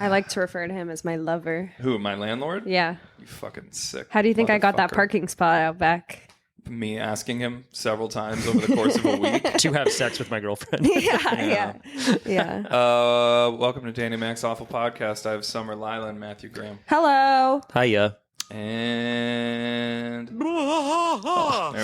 I like to refer to him as my lover. Who, my landlord? Yeah. You fucking sick. How do you think I got that motherfucker. parking spot out back? Me asking him several times over the course of a week. To have sex with my girlfriend. Yeah. Welcome to Danny Mac's Awful Podcast. I have Summer, Lilah, and Matthew Graham. Hello. Hiya. And there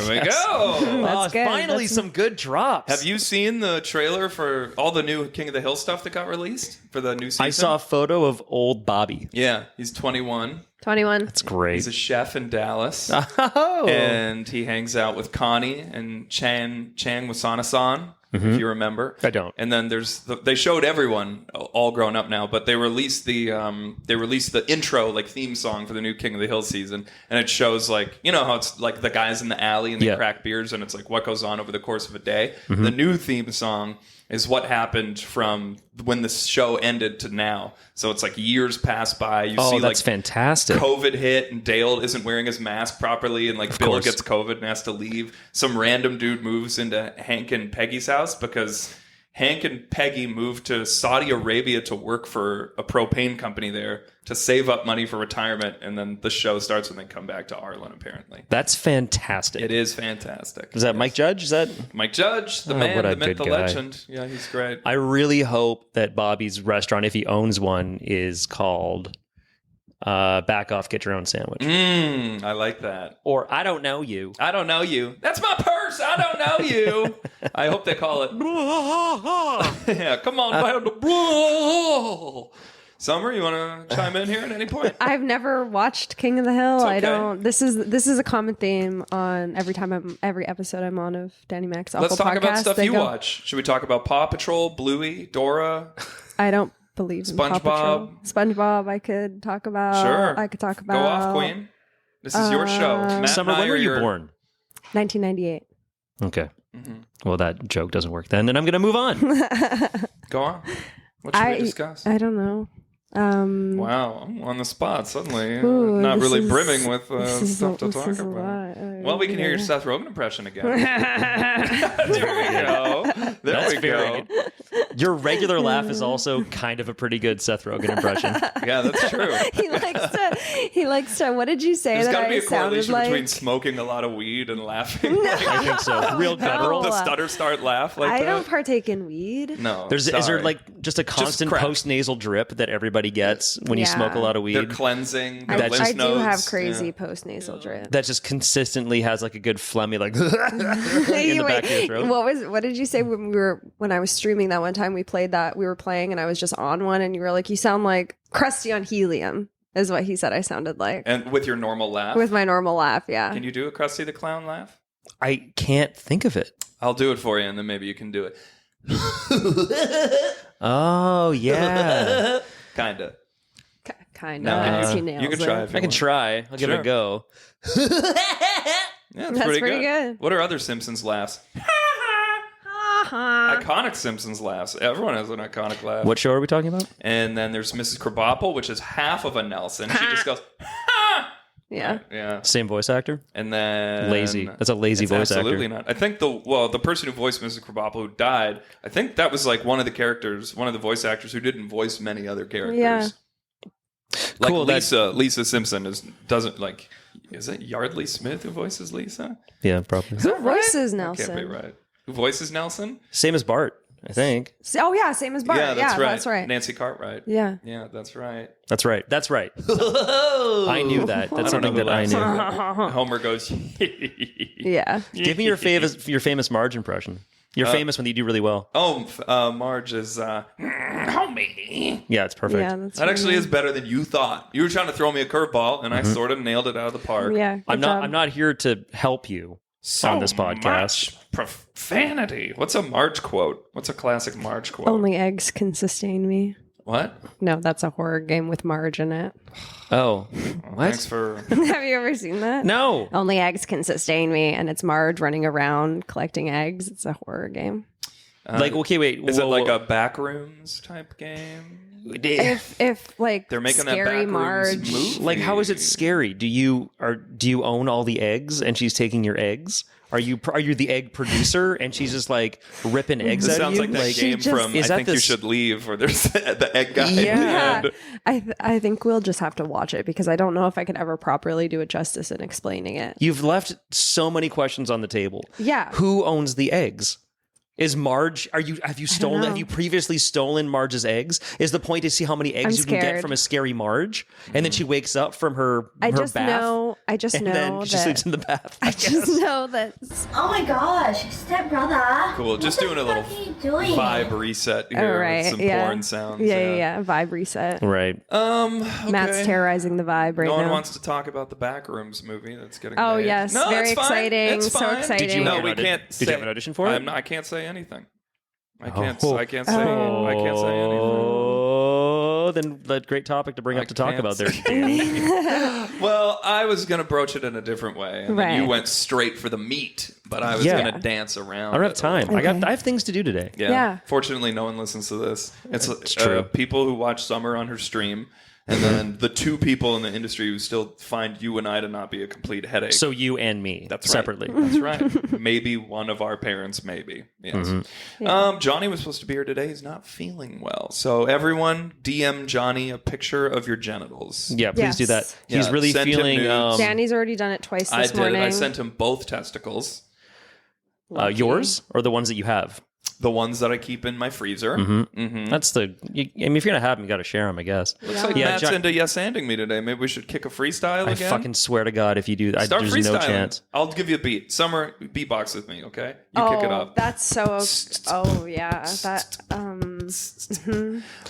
we go. That's good. Finally, some good drops. Have you seen the trailer for all the new King of the Hill stuff that got released for the new season? I saw a photo of old Bobby. Yeah, he's 21. 21. That's great. He's a chef in Dallas. Oh. And he hangs out with Connie and Chang Wasana-san, if you remember. I don't. And then they showed everyone all grown up now, but they released the intro, like, theme song for the new King of the Hill season, and it shows, like, you know how it's like the guys in the alley and they crack beers, and it's like what goes on over the course of a day. The new theme song is what happened from when the show ended to now. So it's like years pass by. You see, that's like, fantastic. COVID hit and Dale isn't wearing his mask properly, and like Bill gets COVID and has to leave. Some random dude moves into Hank and Peggy's house because Hank and Peggy moved to Saudi Arabia to work for a propane company there to save up money for retirement, and then the show starts when they come back to Arlen, apparently. That's fantastic. It is fantastic. Is that Mike Judge? Is that Mike Judge, the Oh, man, what a the myth, good the guy. legend. Yeah, he's great. I really hope that Bobby's restaurant, if he owns one, is called Back Off, Get Your Own Sandwich. I like that. Or I Don't Know You. I don't know you. That's my purse. I don't know you. I hope they call it. Yeah, come on. Summer, you want to chime in here at any point? I've never watched King of the Hill. It's okay. I don't. This is a common theme on every episode I'm on of Danny Mac's Awful Let's talk Podcast. about stuff They you go, watch. Should we talk about Paw Patrol, Bluey, Dora? I don't believe in Paw Patrol. SpongeBob. I could talk about. Sure. I could talk about. Go off, Queen. This is your show. Matt Summer, and I when were are you your- born? 1998. Okay. Well, that joke doesn't work then, and I'm going to move on. Go on. What should we discuss? I don't know. Wow, I'm on the spot suddenly. Ooh, Not this really is- brimming with this is stuff to this talk is a about. lot. Well, we can hear your Seth Rogen impression again. There we go. There That's we very go. good. Your regular laugh is also kind of a pretty good Seth Rogen impression. Yeah, that's true. He likes to. What did you say There's that got to be I a sounded correlation like? between smoking a lot of weed and laughing. I think so. Real guttural. The stutter start laugh like I that. don't partake in weed. No. Is sorry. there like just a constant crap. post-nasal drip that everybody gets when you Yeah. smoke a lot of weed? They're cleansing. I, Their lymph I do nodes. have crazy Yeah. post-nasal drip. that just consistently has like a good phlegmy like in the back of your throat. What did you say when I was streaming that one time we were playing and I was just on one and you were like, you sound like Krusty on helium is what he said I sounded like. And with your normal laugh. With my normal laugh, yeah. Can you do a Krusty the Clown laugh? I can't think of it. I'll do it for you, and then maybe you can do it. Oh yeah, Kinda. Kind Now, of. can you can try if you I can want. try. I'll give it Sure. a go. Yeah, That's pretty good. What are other Simpsons laughs? Iconic Simpsons laughs. Everyone has an iconic laugh. What show are we talking about? And then there's Mrs. Krabappel, which is half of a Nelson. She just goes, Yeah. yeah. Same voice actor? And then Lazy. That's a lazy it's voice absolutely actor. not. I think the person who voiced Mrs. Krabappel who died, I think that was like one of the voice actors who didn't voice many other characters. Yeah. Like Cool, Lisa Simpson doesn't like. Is it Yardley Smith who voices Lisa? Yeah, probably. Is that Who voices right? Nelson? That can't be right. Who voices Nelson? Same as Bart, I think. Oh yeah, same as Bart. Yeah, that's right. That's right. Nancy Cartwright. Yeah. Yeah, that's right. That's right. That's right. I knew that. That's something that I knew. Homer goes, Yeah. Give me your famous Marge impression. You're famous when you do really well. Marge is homie. Yeah, it's perfect. Yeah, that's That actually is better than you thought. You were trying to throw me a curveball, and I sort of nailed it out of the park. Yeah. Good I'm job. not here to help you on this podcast. Much profanity. What's a Marge quote? What's a classic Marge quote? Only eggs can sustain me. What? No, that's a horror game with Marge in it. Oh, what? Thanks for. Have you ever seen that? No. Only eggs can sustain me, and it's Marge running around collecting eggs. It's a horror game. Like, okay, wait. Is it like whoa. a backrooms type game? if like They're making that scary Backrooms Marge. movie. Like, how is it scary? Do you own all the eggs and she's taking your eggs? Are you the egg producer and she's just like ripping eggs This out of sounds you? like that She game just- from I Is that Think You this- Should Leave, where there's the egg guy. Yeah. I think we'll just have to watch it because I don't know if I could ever properly do it justice in explaining it. You've left so many questions on the table. Yeah. Who owns the eggs? Is Marge? Have you stolen? know. Have you previously stolen Marge's eggs? Is the point to see how many eggs I'm you can get scared. from a scary Marge, and then she wakes up from her I her just bath, know and then she sleeps in the bath. I just know that Oh my gosh, stepbrother. Cool. Just doing a little What are you doing? vibe reset here right, with some yeah. porn sounds. yeah. Vibe reset. Right. Okay. Matt's terrorizing the vibe right No now. one wants to talk about the Backrooms movie that's getting Oh, made. yes. No, Very it's fine. exciting. It's So fine. exciting. Did you No, have we an audi- can't. did you have an audition for it? I can't say anything. I Oh. can't say. I can't say anything. Oh, then that great topic to bring I up to talk can't about there, say- Danny. Well, I was gonna broach it in a different way, and then Right. you went straight for the meat. But I was Yeah. gonna dance around. I don't have it a time. little. I have things to do today. Yeah. Fortunately, no one listens to this. It's true. People who watch Summer on her stream, and then the two people in the industry who still find you and I to not be a complete headache. So you and me, That's right. separately. That's right. Maybe one of our parents, maybe. Yes. Mm-hmm. Johnny was supposed to be here today. He's not feeling well. So everyone, DM Johnny a picture of your genitals. Yeah, please do that. Yes. He's Yeah, really send him feeling. nudes. Danny's already done it twice I this did. morning. I sent him both testicles. Yours or the ones that you have. The ones that I keep in my freezer. That's the. I mean, if you're gonna have them, you got to share them, I guess. Looks like Yeah, Matt's John- into yes-anding me today. Maybe we should kick a freestyle I again. fucking swear to God, if you do, Start there's freestyling. no chance. I'll give you a beat. Summer, beatbox with me, okay? You kick it up. That's so. Oh yeah, that.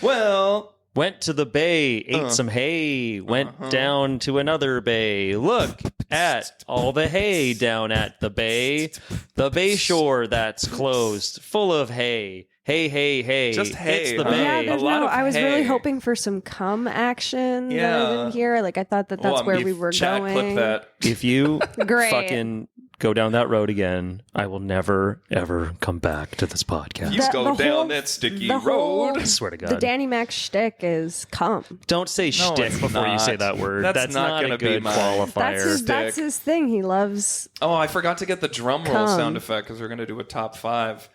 Well, Went to the bay, ate some hay, went down to another bay. Look at all the hay down at the bay shore that's closed, full of hay. Hay, hay, hay. Just hay, It's the huh? bay. Yeah, A there's lot no. of I was hay. really hoping for some cum action that I Yeah. didn't hear. Like I thought that's well, where if we were Chad going. clip that. If you Great. fucking go down that road again, I will never, ever come back to this podcast. You go the down whole- that sticky the whole- road. I swear to God. The Danny Mac shtick is cum. Don't say shtick it's before you not. say that word. That's not not gonna a be good my- qualifier. That's his thing. He loves. Oh, I forgot to get the drum roll Come. sound effect because we're going to do a top 5.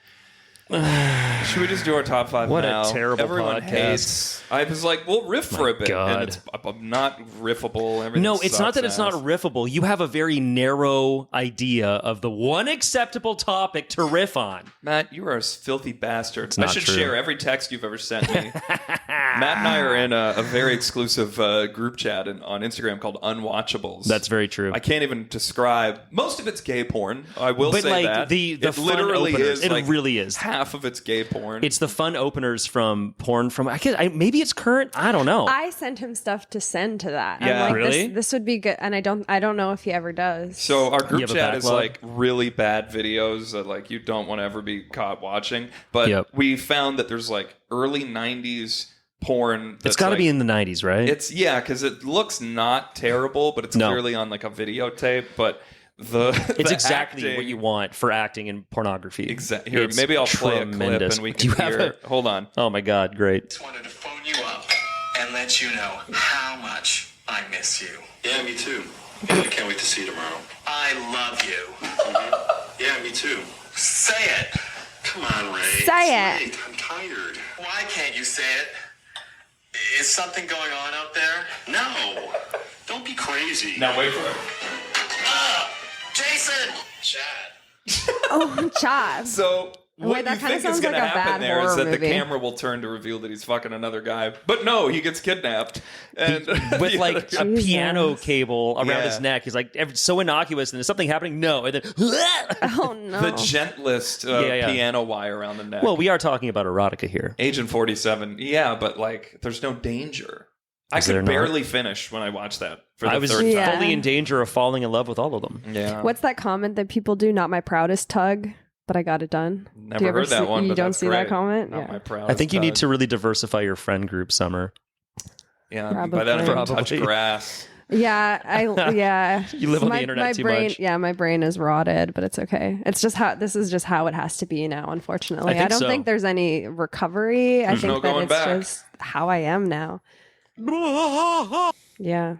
Should we just do our top 5 What a now? terrible Everyone podcast. hates. I was like, we'll riff for a bit. God. And it's not riffable. Everything No, it's not sucks that it's not ass. riffable. You have a very narrow idea of the one acceptable topic to riff on. Matt, you are a filthy bastard. I not should true. share every text you've ever sent me. Matt and I are in a very exclusive group chat on Instagram called Unwatchables. That's very true. I can't even describe. Most of it's gay porn. I will But say like that. the it fun literally openers, is. it like really is. half of it's gay porn. It's the fun openers from porn from maybe it's current. I don't know. I sent him stuff to send to that. Yeah. I'm like, Really? This would be good, and I don't know if he ever does. So our group have a chat is backlog? like really bad videos that like you don't want to ever be caught watching. But Yep. we found that there's like early 90s porn. it's that's got to like, be in the 90s, right? It's because it looks not terrible, but it's No. clearly on like a videotape. But It's the exactly acting- what you want for acting in pornography. Here, It's maybe I'll play a clip tremendous. and we Do you can have hear. Hold on. Oh my God, great. Just wanted to phone you up and let you know how much I miss you. Yeah, me too. Yeah, I can't wait to see you tomorrow. I love you. Yeah, me too. Say it. Come on, Ray. Say It's it. late. I'm tired. Why can't you say it? Is something going on out there? No. Don't be crazy. Now wait for it. Jason! Chad. Oh, Chad. So what that you kinda think is sounds going to like a happen bad there is horror that the movie. camera will turn to reveal that he's fucking another guy. But no, he gets kidnapped. And With the like other- a piano cable around Yeah. his neck. He's like so innocuous, and there's something happening. No, and then Oh no. the gentlest Yeah. piano wire around the neck. well, we are talking about erotica here. Agent 47. Yeah, but like there's no danger. I Is there could not? barely finish when I watched that for the I was third Yeah. time. fully in danger of falling in love with all of them. Yeah. What's that comment that people do? Not my proudest tug, but I got it done. Never Do you ever heard that see- one. you but don't that's see that great. comment? Not Yeah. my proudest I think you need tug. to really diversify your friend group, Summer. Yeah, by that I mean Probably. touch grass. Yeah. You live on the internet my too brain, much. Yeah, my brain is rotted, but it's okay. It's just this is just how it has to be now, unfortunately. I think don't so. think there's any recovery. I think no that going it's back. just how I am now. Yeah.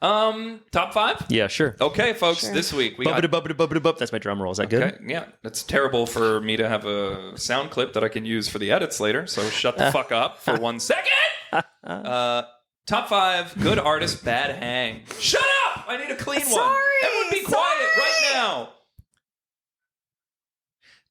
Top 5? Yeah, sure. Okay, folks, Sure. this week we got... Bubbidi-bubbidi-bubbidi-bup. That's my drum roll. Is that good? Okay, yeah. It's terrible for me to have a sound clip that I can use for the edits later, so shut the fuck up for 1 second! Top 5, good artist, bad hang. Shut up! I need a clean one. Sorry, Everyone be quiet right now.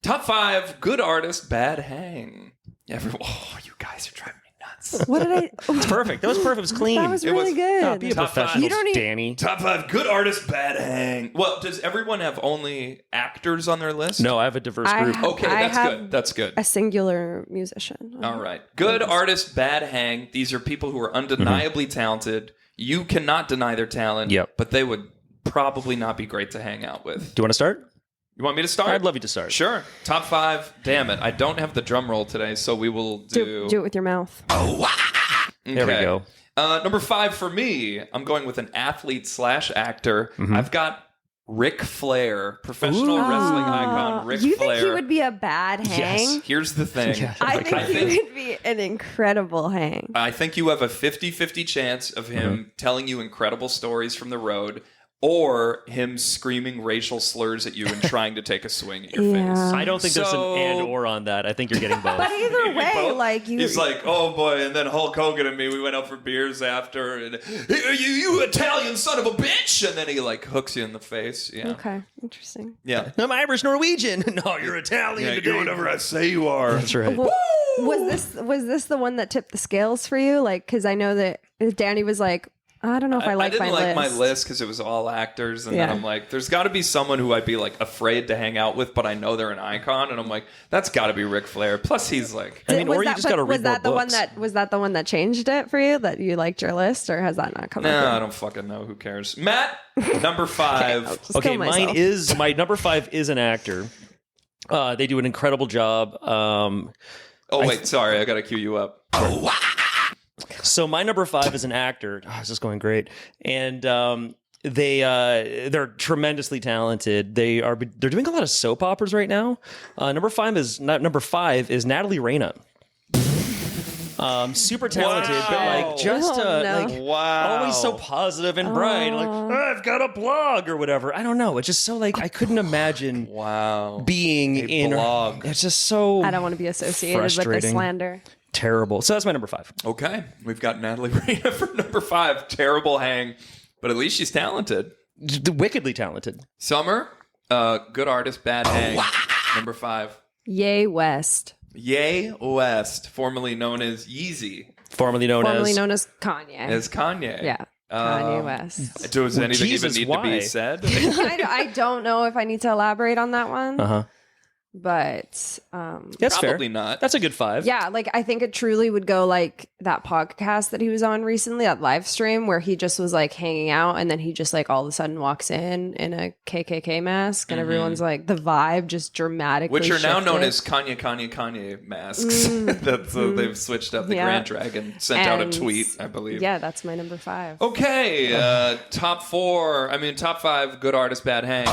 Top 5, good artist, bad hang. Everyone, you guys are driving me nuts. What did I? It's perfect. That was perfect. It was clean. That was really good. Be a Top professional, You don't need- Danny. Top 5, good artist, bad hang. Well, does everyone have only actors on their list? No, I have a diverse I group. have- Okay, I that's have good. That's good. A singular musician. All right. Good artist, bad hang. These are people who are undeniably talented. You cannot deny their talent, Yep. but they would probably not be great to hang out with. Do you want to start? You want me to start? I'd love you to start. Sure. Top 5. Damn it. I don't have the drum roll today, so we will Do it with your mouth. There we go. Number 5 for me, I'm going with an athlete/actor. I've got Ric Flair, professional wrestling icon. Ric You Flair. think he would be a bad hang? Yes. Here's the thing. Yeah. I think he would be an incredible hang. I think you have a 50-50 chance of him telling you incredible stories from the road or him screaming racial slurs at you and trying to take a swing at your Yeah. face. I don't think there's So- an and or on that. I think you're getting both. But either way, Both. like you, He's like, oh boy, and then Hulk Hogan and me, we went out for beers after, and you Italian son of a bitch, and then he like hooks you in the face. Yeah, okay, interesting. yeah. I'm Irish Norwegian. No, you're Italian. Yeah, today. you're whatever I say you are. That's right. Was this the one that tipped the scales for you? Like, because I know that Danny was like, I don't know if I like didn't my like list. my list because it was all actors, and then Yeah. I'm like, there's got to be someone who I'd be like afraid to hang out with, but I know they're an icon, and I'm like, that's got to be Ric Flair. Plus, he's like, I mean, Was or you that- just got to but read was that more the books. one that the one that changed it for you? That you liked your list, or has that not come no, up? I yet? don't fucking know. Who cares? Matt, number 5. I'll just Okay, kill myself. my number 5 is an actor. They do an incredible job. Oh wait, sorry, I got to cue you up. So my number 5 is an actor. Oh, this is going great, and they're tremendously talented. They're doing a lot of soap operas right now. Number 5 is Natalie Reyna. Super talented, but like just Oh, no. like Wow, always so positive and bright. Like I've got a blog or whatever. I don't know. It's just so like I couldn't imagine wow, being in blog. It's just so I don't want to be associated with the frustrating. slander. terrible. So that's my number 5. Okay, we've got Natalie Reyna for number 5. Terrible hang, but at least she's talented. Wickedly talented. Summer, good artist, bad hang. Number 5. Ye West, Ye West, formerly known as Yeezy, Formerly known as Kanye. as Kanye. Yeah, Kanye West. Does Well, anything Jesus, even need to why? be said? I don't know if I need to elaborate on that one, Uh-huh. but That's Probably fair. not. That's a good 5. yeah, like I think it truly would go like that podcast that he was on recently, that live stream where he just was like hanging out and then he just like all of a sudden walks in a KKK mask and everyone's like the vibe just dramatically Which are now known shifted. as Kanye masks. That's they've switched up. The Yeah. Grand Dragon sent out a And- tweet, I believe. Yeah, that's my number 5. Okay, top 5, good artist, bad hang.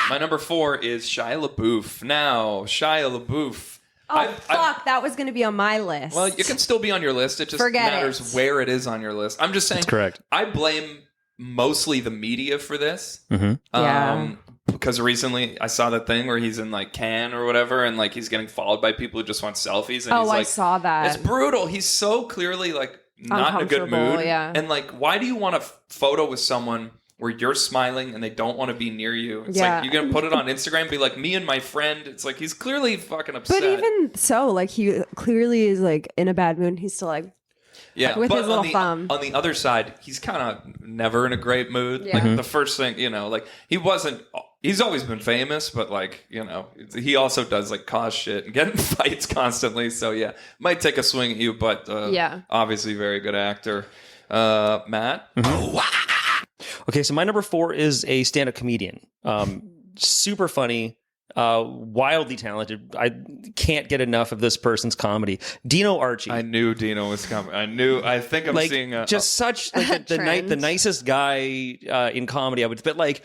My number 4 is Shia LaBeouf. Now, Shia LaBeouf. Oh, fuck, that was going to be on my list. Well, it can still be on your list. It just Forget matters it. where it is on your list. I'm just saying. That's correct. I blame mostly the media for this. Yeah. Because recently I saw that thing where he's in like Cannes or whatever, and like he's getting followed by people who just want selfies. And he's I like, saw that. it's brutal. He's so clearly like not in a good Uncomfortable, mood. yeah. And like, why do you want a photo with someone where you're smiling and they don't want to be near you? It's Yeah. like you're gonna put it on Instagram and be like, me and my friend. It's like he's clearly fucking upset. But even so, like he clearly is like in a bad mood and he's still like, yeah, with but his little on the, thumb. on the other side, he's kind of never in a great mood. Yeah. Like the first thing, like he wasn't. He's always been famous, but like he also does like cause shit and get in fights constantly. So yeah, might take a swing at you, but Yeah. obviously very good actor. Matt, Okay, so my number 4 is a stand-up comedian. Super funny, Wildly talented. I can't get enough of this person's comedy. Dino Archie. I knew Dino was coming. I think I'm seeing such like the nicest guy in comedy. I would, but like,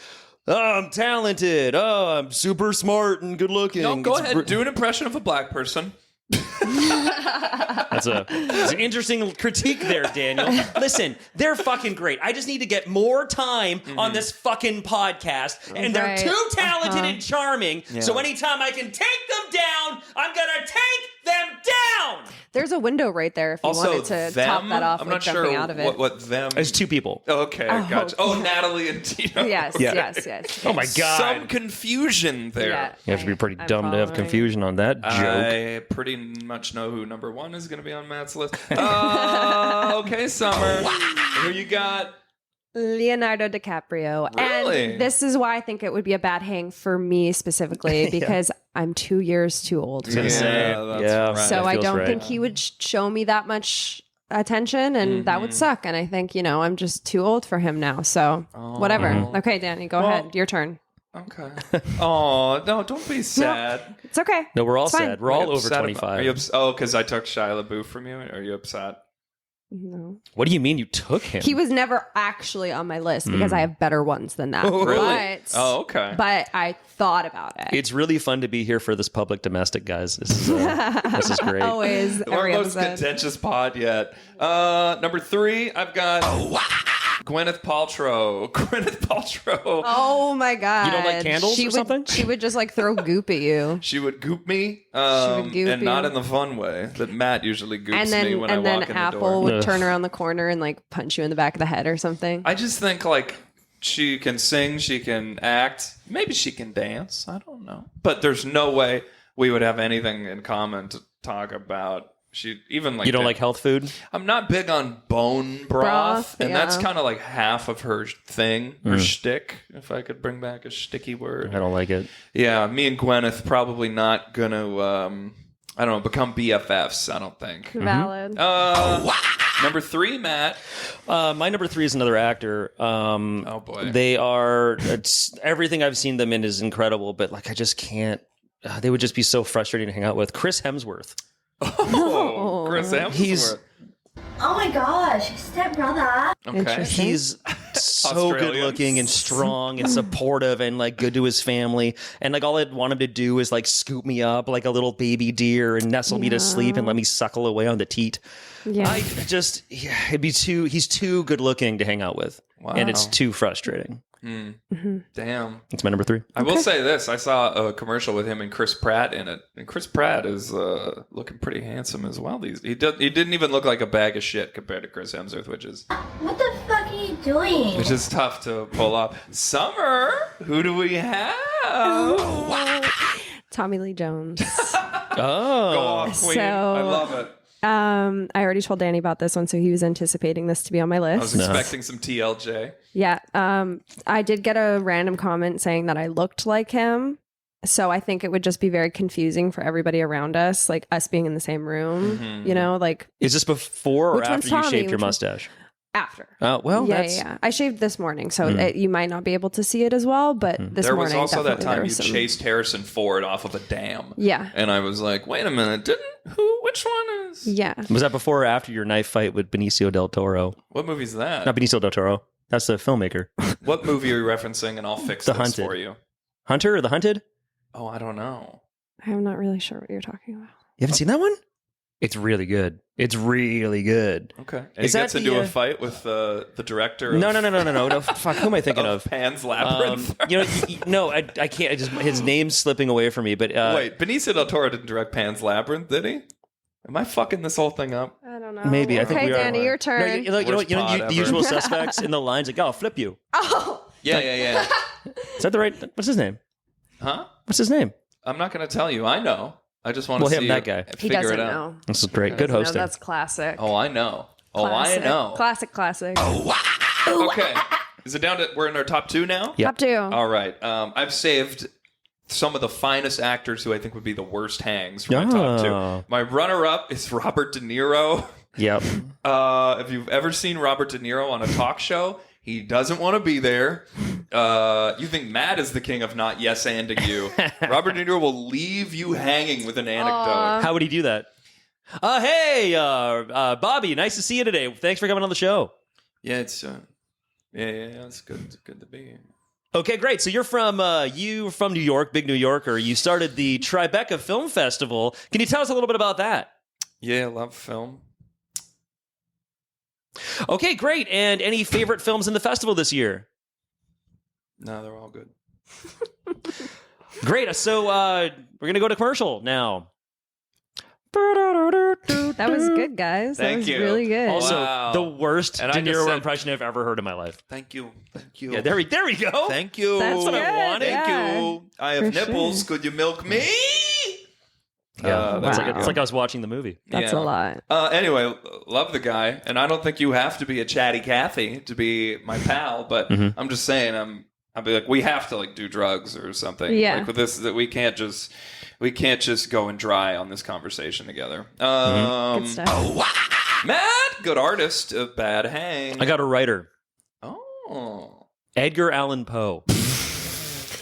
oh, I'm talented. Oh, I'm super smart and good looking. No, go ahead. Do an impression of a black person. That's an interesting critique there, Daniel. Listen, they're fucking great. I just need to get more time on this fucking podcast, and they're too talented and charming. Yeah. So anytime I can take them down, I'm gonna take them down. There's a window right there if you wanted to top that off. I'm like not jumping sure out of it. what them. It's two people. Okay, gotcha. Oh, Natalie and Dino. Yes, yes. Oh my god, some confusion there. Yeah, you have to be pretty dumb to have confusion on that joke. I pretty much know who number 1 is going to be on Matt's list. Okay, Summer. Who you got? Leonardo DiCaprio. Really? And this is why I think it would be a bad hang for me specifically, because I'm 2 years too old for him. Right. So I don't think he would show me that much attention, and that would suck. And I think, I'm just too old for him now. So whatever. Okay, Danny, go ahead. Your turn. Okay. Oh, no, don't be sad. No, it's okay. No, we're all It's fine. sad. We're all over 25. Are you because I took Shia LaBeouf from you? Are you upset? No. What do you mean you took him? He was never actually on my list because I have better ones than that. Oh, really? But, okay. But I thought about it. It's really fun to be here for this public domestic, guys. This is great. Always. Our most contentious pod yet. Number 3, I've got Gwyneth Paltrow. Oh my god! You don't like candles or something? She would just like throw goop at you. She would goop me, goop and not you. in the fun way that Matt usually goops And then me when I walk in the door. Apple would turn around the corner and like punch you in the back of the head or something. I just think like she can sing, she can act, maybe she can dance. I don't know, but there's no way we would have anything in common to talk about. She even like you don't like health food. I'm not big on bone broth, and that's kind of like half of her thing, her shtick. If I could bring back a sticky word, I don't like it. Yeah, me and Gwyneth probably not gonna, I don't know, become BFFs. I don't think. Valid. Number 3, Matt. My number 3 is another actor. Oh boy, they are. Everything I've seen them in is incredible, but like I just can't. They would just be so frustrating to hang out with. Chris Hemsworth. Oh, Chris Hemsworth. Oh my gosh, stepbrother. Okay. He's so good looking and strong and supportive and like good to his family. And like all I'd want him to do is like scoop me up like a little baby deer and nestle me to sleep and let me suckle away on the teat. Yeah. He's too good looking to hang out with. Wow. And it's too frustrating. Damn. It's my number 3. I will say this. I saw a commercial with him and Chris Pratt in it. And Chris Pratt is looking pretty handsome as well. He didn't even look like a bag of shit compared to Chris Hemsworth, which is tough to pull off. Summer, who do we have? Tommy Lee Jones. Go off, Queen. I love it. I already told Danny about this one, so he was anticipating this to be on my list. I was expecting some TLJ. Yeah. I did get a random comment saying that I looked like him. So I think it would just be very confusing for everybody around us, like us being in the same room, like. Is this before or Which one's after you Tommy? shaved your mustache? After. Oh, well, Yeah. I shaved this morning, so you might not be able to see it as well, but this There morning. was also that time you some... chased Harrison Ford off of a dam. Yeah. And I was like, wait a minute, which one is? Yeah. Was that before or after your knife fight with Benicio del Toro? What movie's that? Not Benicio del Toro. That's the filmmaker. What movie are you referencing? And I'll fix The this Hunted. for you. Hunter or The Hunted? Oh, I don't know. I'm not really sure what you're talking about. You haven't seen that one? It's really good. It's really good. Okay. And Is he that gets into the, a fight with the director of, No. Fuck, who am I thinking of? Pan's Labyrinth. I can't. His name's slipping away from me. But Wait, Benicio del Toro didn't direct Pan's Labyrinth, did he? Am I fucking this whole thing up? I don't know. Maybe. I think okay, we are. Danny, your turn. No, the usual suspects in the lines like, I'll flip you. Oh. Yeah. Is that the right? What's his name? Huh? What's his name? I'm not going to tell you. I know. I just want to see that guy. He figure doesn't it out. know. This is great. Good No, hosting. that's classic. Oh, I know. Classic. I know. Classic. Okay. Is it down to, we're in our top 2 now? Yep. Top 2. All right. I've saved some of the finest actors who I think would be the worst hangs for my top 2. My runner-up is Robert De Niro. Yep. If you've ever seen Robert De Niro on a talk show, he doesn't want to be there. You think Matt is the king of not yes-anding you. Robert De Niro will leave you hanging with an anecdote. How would he do that? Hey, Bobby, nice to see you today. Thanks for coming on the show. Yeah, it's it's good. It's good to be here. Okay, great. So you're from New York, big New Yorker. You started the Tribeca Film Festival. Can you tell us a little bit about that? Yeah, I love film. Okay, great. And any favorite films in the festival this year? No, they're all good. Great. So we're going to go to commercial now. That was good, guys. Thank that was you. really good. Also, Wow. the worst And De I just Niro said- impression I've ever heard in my life. Thank you. Thank you. Yeah, there we go. Thank you. That's what I good, wanted. Thank yeah. you. I have For nipples. sure. Could you milk me? Yeah, that's wow. it's like I was watching the movie. That's Yeah. a lot. Anyway, love the guy, and I don't think you have to be a chatty Cathy to be my pal. But I'm just saying, I'll be like, we have to like do drugs or something. Yeah. Like with this, that we can't just go and dry on this conversation together. Good stuff. Matt, good artist, a bad hang. I got a writer, Oh. Edgar Allan Poe.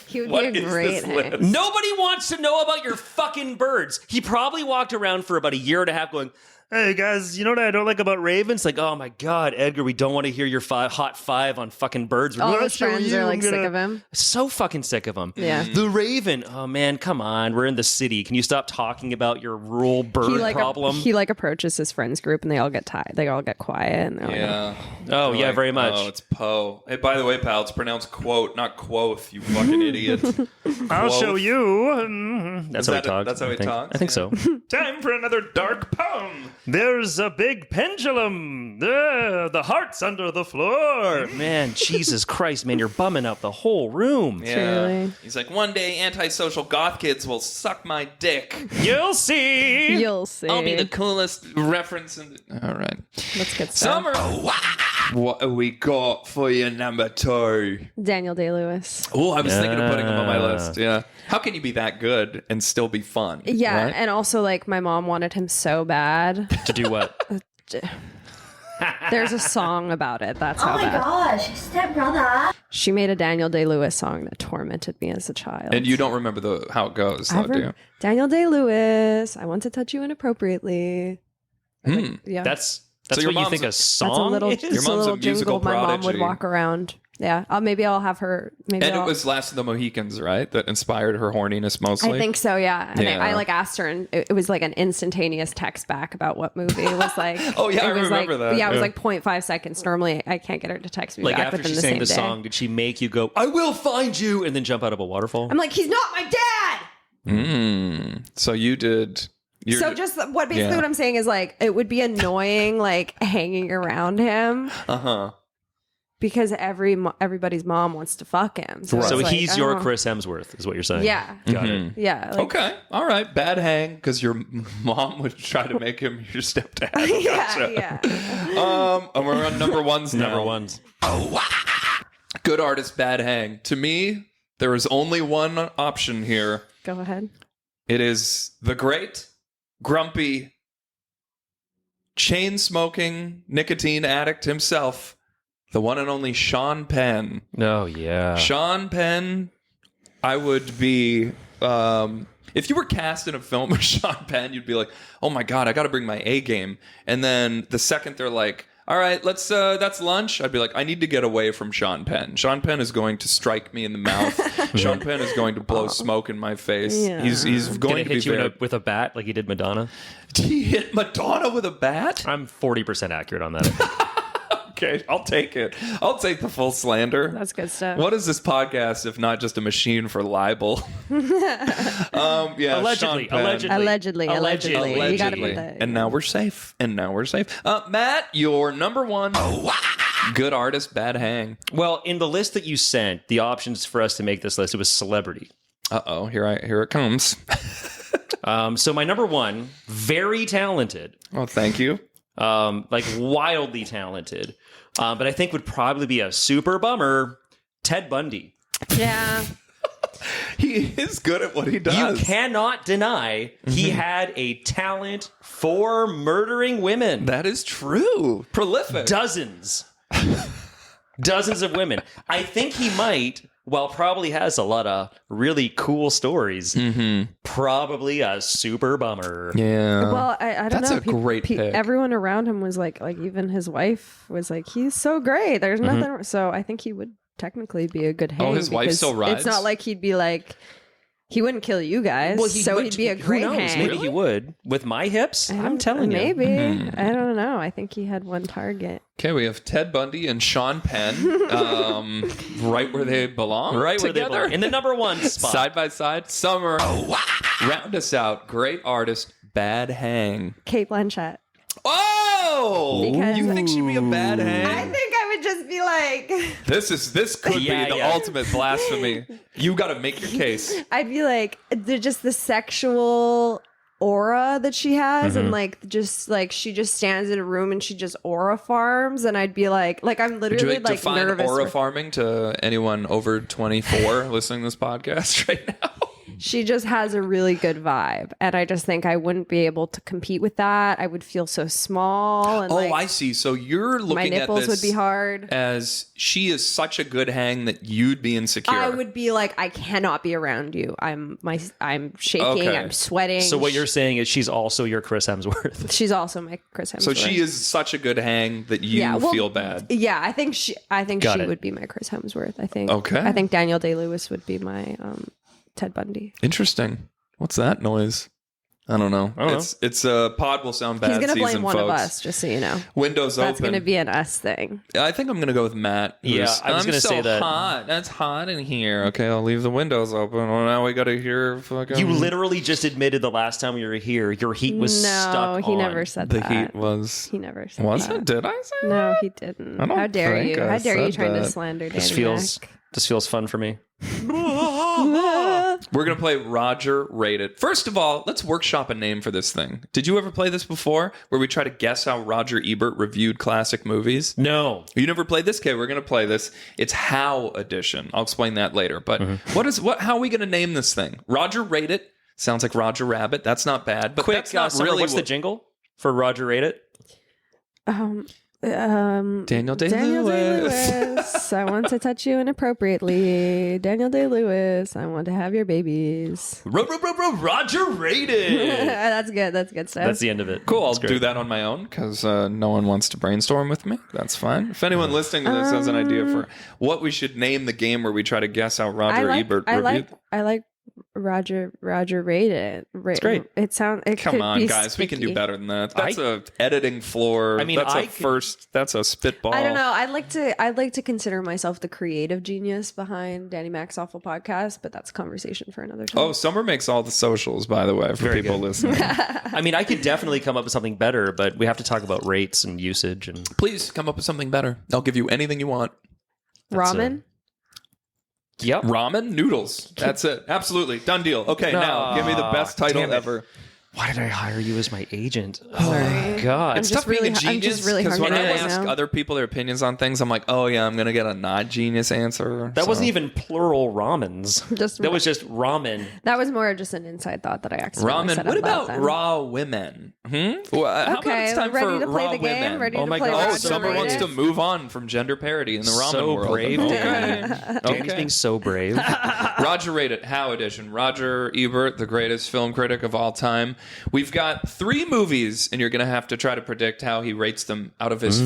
He would What be is a great this hang. list? Nobody wants to know about your fucking birds. He probably walked around for about a year and a half going, hey guys, you know what I don't like about ravens? Like, oh my God, Edgar, we don't want to hear your hot five on fucking birds. We're All gonna his show friends you. are I'm like sick gonna-" of him. So fucking sick of him. Yeah. The raven. Oh man, come on. We're in the city. Can you stop talking about your rural bird problem? He approaches his friends group and they all get tired. They all get quiet. And they're like, Yeah. Oh, yeah, very much. Oh, it's Poe. Hey, by the way, pal, it's pronounced quote, not quoth, you fucking idiot. I'll show Quoth. you. That's how he that- talks. that's how he I think. talks? I think Yeah. so. Time for another dark poem. There's a big pendulum. The heart's under the floor. Man, Jesus Christ, man, you're bumming out the whole room. Yeah. Truly. He's like, one day antisocial goth kids will suck my dick. You'll see. You'll see. I'll be the coolest reference in the... All right. Let's get started. Summer. What have we got for you, number 2? Daniel Day-Lewis. Oh, I was thinking of putting him on my list. Yeah. How can you be that good and still be fun? Yeah, right? and also like my mom wanted him so bad. To do what? There's a song about it. That's Oh how my bad. gosh, stepbrother. She made a Daniel Day-Lewis song that tormented me as a child. And you don't remember how it goes, though, do you? Daniel Day-Lewis, I want to touch you inappropriately. Yeah. That's So your what you mom's think a a- song That's a little, is? just Your a mom's a little musical jingle my mom would prodigy. walk around. Yeah, maybe I'll have her. Maybe And I'll, it was Last of the Mohicans, right? That inspired her horniness mostly. I think so. Yeah, and Yeah. I like asked her, and it was like an instantaneous text back about what movie it was like. Oh, yeah, I it was remember like, that. Yeah, it was Yeah. like 0.5 seconds. Normally, I can't get her to text me Like back after within she the sang same the day. song, did she make you go, I will find you, and then jump out of a waterfall? I'm like, he's not my dad. So you did. So just what basically Yeah. what I'm saying is like it would be annoying like hanging around him because everybody's mom wants to fuck him. So, So it's like, he's your oh. Chris Hemsworth, is what you're saying. Yeah. Got it. Yeah. Like, Okay. All right. Bad hang because your mom would try to make him your stepdad. Yeah. Yeah. And we're on number ones now. Number ones. Good artist, bad hang. To me, there is only one option here. Go ahead. It is the great, grumpy, chain-smoking, nicotine addict himself, the one and only Sean Penn. Oh, yeah. Sean Penn, I would be... if you were cast in a film with Sean Penn, you'd be like, oh my God, I got to bring my A game. And then the second they're like, all right, that's lunch, I'd be like, I need to get away from Sean Penn. Sean Penn is going to strike me in the mouth. Sean Penn is going to blow smoke in my face. Yeah. He's going Gonna to be hit you very... with a bat like he did Madonna? Did he hit Madonna with a bat? I'm 40% accurate on that. Okay, I'll take it. I'll take the full slander. That's good stuff. What is this podcast if not just a machine for libel? Yeah, Allegedly, Sean Penn. allegedly. Allegedly. You gotta put Allegedly. that. And now we're safe. Matt, your number one. Good artist, bad hang. Well, in the list that you sent, the options for us to make this list, it was celebrity. Uh-oh, here it comes. So my number one, very talented, Oh, thank you. like wildly talented, but I think would probably be a super bummer, Ted Bundy. Yeah. He is good at what he does. You cannot deny he had a talent for murdering women. That is true. Prolific. Dozens. Dozens of women. I think he might, while probably has a lot of really cool stories, probably a super bummer. Yeah. Well, I don't That's know. a great pick. Everyone around him was like even his wife was like, he's so great. There's nothing. So I think he would technically be a good hang. his wife still rides? It's not like he'd be like, he wouldn't kill you guys. Well, he'd be a great who knows? hang. Maybe he would. With my hips, I'm telling you. Maybe. I don't know. I think he had one target. Okay, we have Ted Bundy and Sean Penn, right where they belong. Right where they together. belong. In the number one spot. Side by side. Summer. Round us out. Great artist. Bad hang. Kate Blanchett. Oh! Because- You think she'd be a bad hang? I think I would just be like, This could Yeah, be the yeah. ultimate blasphemy. You got to make your case. I'd be like, just the sexual aura that she has, and like just like she just stands in a room and she just aura farms, and I'd be like I'm Would literally you like define nervous. aura farming to anyone over 24 listening to this podcast right now? She just has a really good vibe, and I just think I wouldn't be able to compete with that. I would feel so small, and I see. So you're looking my at nipples this would be hard. as she is such a good hang that you'd be insecure. I would be like, I cannot be around you. I'm shaking. Okay. I'm sweating. So what you're saying is she's also your Chris Hemsworth. She's also my Chris Hemsworth. So she is such a good hang that you feel bad. Yeah, I think she Got it. would be my Chris Hemsworth. I think. Okay. I think Daniel Day-Lewis would be my Ted Bundy. Interesting. What's that noise? I don't know. It's a pod will sound bad. He's gonna season, blame one of folks. us, just so you know. Windows That's open. gonna be an us thing. I think I'm gonna go with Matt. Yeah, I was I'm gonna so say that. hot. That's hot in here. Okay, I'll leave the windows open. Well, now we gotta hear fucking. You literally just admitted the last time you were here, your heat was stuck No, he on. never said the that. heat was. He never said Was that. it? Did I say No, that? he didn't. I don't How dare think you? I How dare you said trying to that. slander Danny This feels fun for me. We're gonna play Roger Rated. First of all, let's workshop a name for this thing. Did you ever play this before, where we try to guess how Roger Ebert reviewed classic movies? No. You never played this? Okay, we're gonna play this. It's How Edition. I'll explain that later. But how are we gonna name this thing? Roger Rated sounds like Roger Rabbit. That's not bad. But Quick, that's not Summer, really what's the jingle for Roger Rate It? Daniel Day-Lewis. Daniel Day-Lewis. I want to touch you inappropriately. Daniel Day-Lewis. I want to have your babies. Roger Rated. That's good. That's good stuff. That's the end of it. Cool, I'll That's great. do that on my own because no one wants to brainstorm with me. That's fine. If anyone listening to this has an idea for what we should name the game where we try to guess how Roger Ebert reviewed. I like Roger Rated. It's great. It sounds. Come on, guys, we can do better than that. That's a editing floor. I mean, that's a spitball. I don't know. I'd like to consider myself the creative genius behind Danny Mac's Awful Podcast, but that's a conversation for another time. Oh, Summer makes all the socials, by the way, for Very people good. listening. I mean, I could definitely come up with something better, but we have to talk about rates and usage. And Please come up with something better. I'll give you anything you want. Ramen. Yep. Ramen noodles. That's it. Absolutely. Done deal. Okay, now give me the best title damn it. ever. Why did I hire you as my agent? Sorry. Oh, God. I'm It's just tough being really- a I'm genius just really because when I hungry right ask now. other people their opinions on things, I'm like, oh yeah, I'm gonna get a not genius answer. That So- wasn't even plural ramens. Just- that was just ramen. That was more just an inside thought that I accidentally ramen. said What out loud about then. raw women? How about Okay, it's time ready for to play raw the game? women? Ready Oh to my play God. Oh, Roger someone wants Rated? to move on from gender parody in the ramen So world. brave, Okay. Danny. Danny's being so brave. Roger Rated, How Edition. Roger Ebert, the greatest film critic of all time. We've got 3 movies, and you're going to have to try to predict how he rates them out of his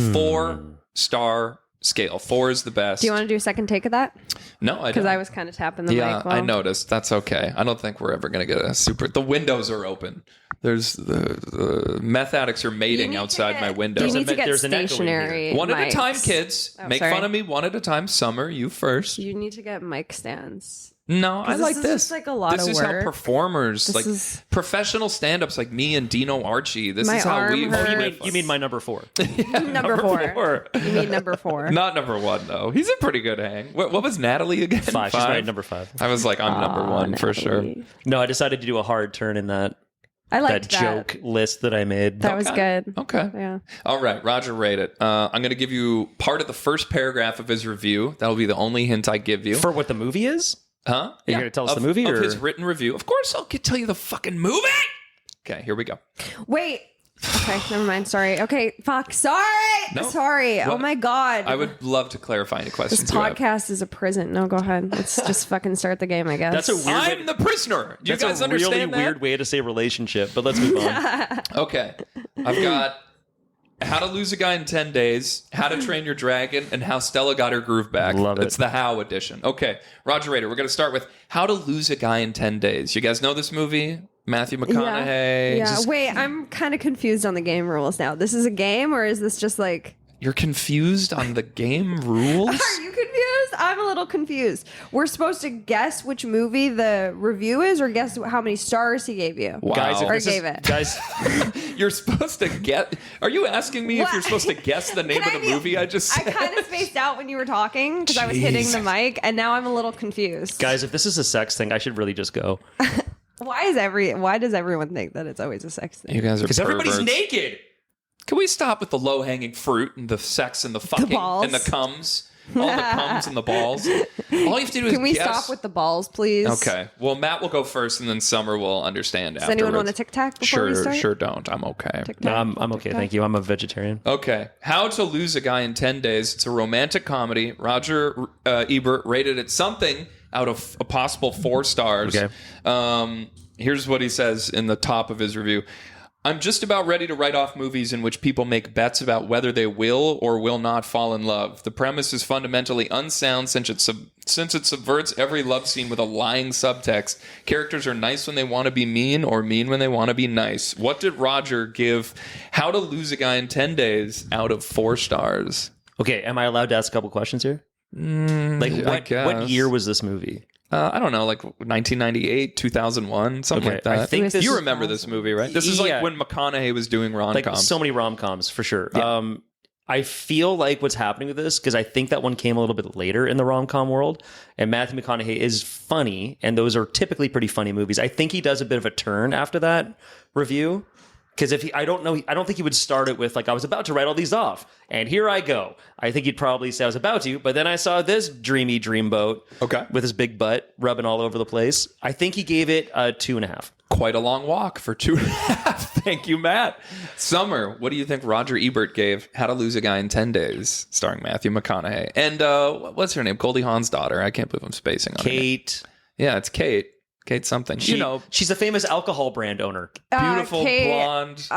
4-star scale. 4 is the best. Do you want to do a second take of that? No, I Because don't. I was kind of tapping the Yeah, mic. I noticed. That's okay. I don't think we're ever going to get a super... The windows are open. There's the meth addicts are mating outside my window. You need to get There's an echo in stationary. One at a time, mics. kids. Oh, Make sorry. fun of me one at a time. Summer, you first. You need to get mic stands. No, I 'Cause like this this. is just, like, a lot this of is work. how performers, This like is- professional stand-ups like me and Dino Archie, this My is how arm we... hurts. You mean my number 4? Number 4. You mean number 4. Not number 1, though. He's a pretty good hang. What was Natalie again? 5. She's my number 5. I was like, I'm number 1 for sure. No, I decided to do a hard turn in that I liked that. joke list that I made. That was good. Okay. Yeah. All right, Roger Rated. I'm going to give you part of the first paragraph of his review. That'll be the only hint I give you. For what the movie is? Huh? Are you gonna tell us the movie, of or- his written review? Of course, I'll tell you the fucking movie. Okay, here we go. Wait. Okay, never mind. Sorry. Okay, fuck. Sorry. No. Sorry. Well, oh my god. I would love to clarify any This questions you have. podcast is a prison. No, go ahead. Let's just fucking start the game, I guess. That's a weird. I'm the prisoner. Do you That's guys a understand really that? weird way to say relationship, but let's move on. Okay. I've got How to Lose a Guy in 10 Days, How to Train Your Dragon, and How Stella Got Her Groove Back. Love it. It's the How edition. Okay. Roger Rader, we're going to start with How to Lose a Guy in 10 Days. You guys know this movie? Matthew McConaughey. Yeah. Just- Wait, I'm kind of confused on the game rules now. This is a game, or is this just like? You're confused on the game rules? Are you confused? I'm a little confused. We're supposed to guess which movie the review is, or guess how many stars he gave you. Wow. Guys, if Or this is- gave it. guys, You're supposed to get. Are you asking me if What? you're supposed to guess the name Can of I the be- movie I just I said? kind of spaced out when you were talking because I was hitting the mic, and now I'm a little confused. guys, if this is a sex thing, I should really just go. Why does everyone think that it's always a sex thing? You guys are Because everybody's perverts. naked. Can we stop with the low-hanging fruit and the sex and the fucking balls. and the cums? All the cums and the balls. All you have to do is Can we guess. stop with the balls, please? Okay. Well, Matt will go first, and then Summer will understand Does afterwards. anyone want a Tic Tac before we start? Sure don't. I'm okay. Tic Tac? No, I'm okay, thank you. I'm a vegetarian. Okay. How to Lose a Guy in 10 Days. It's a romantic comedy. Roger Ebert rated it something out of a possible 4 stars. Okay. Here's what he says in the top of his review. I'm just about ready to write off movies in which people make bets about whether they will or will not fall in love. The premise is fundamentally unsound since it subverts every love scene with a lying subtext. Characters are nice when they want to be mean or mean when they want to be nice. What did Roger give How to Lose a Guy in 10 Days out of 4 stars? Okay, am I allowed to ask a couple questions here? What guess. year was this movie? I don't know, like 1998, 2001, something Okay, like that. I think this you is- remember this movie, right? This is like Yeah. when McConaughey was doing rom-coms. Like so many rom-coms for sure. Yeah. I feel like what's happening with this, because I think that one came a little bit later in the rom-com world, and Matthew McConaughey is funny, and those are typically pretty funny movies. I think he does a bit of a turn after that review. Because I don't think he would start it with like, I was about to write all these off, and here I go. I think he'd probably say I was about to, but then I saw this dreamy dreamboat, Okay. with his big butt rubbing all over the place. I think he gave it a 2.5. Quite a long walk for 2.5. Thank you, Matt. Summer, what do you think Roger Ebert gave How to Lose a Guy in 10 Days, starring Matthew McConaughey? And what's her name? Goldie Hawn's daughter. I can't believe I'm spacing on her name. Kate. Yeah, it's Kate. Kate something. She's a famous alcohol brand owner. Beautiful, Kate, blonde,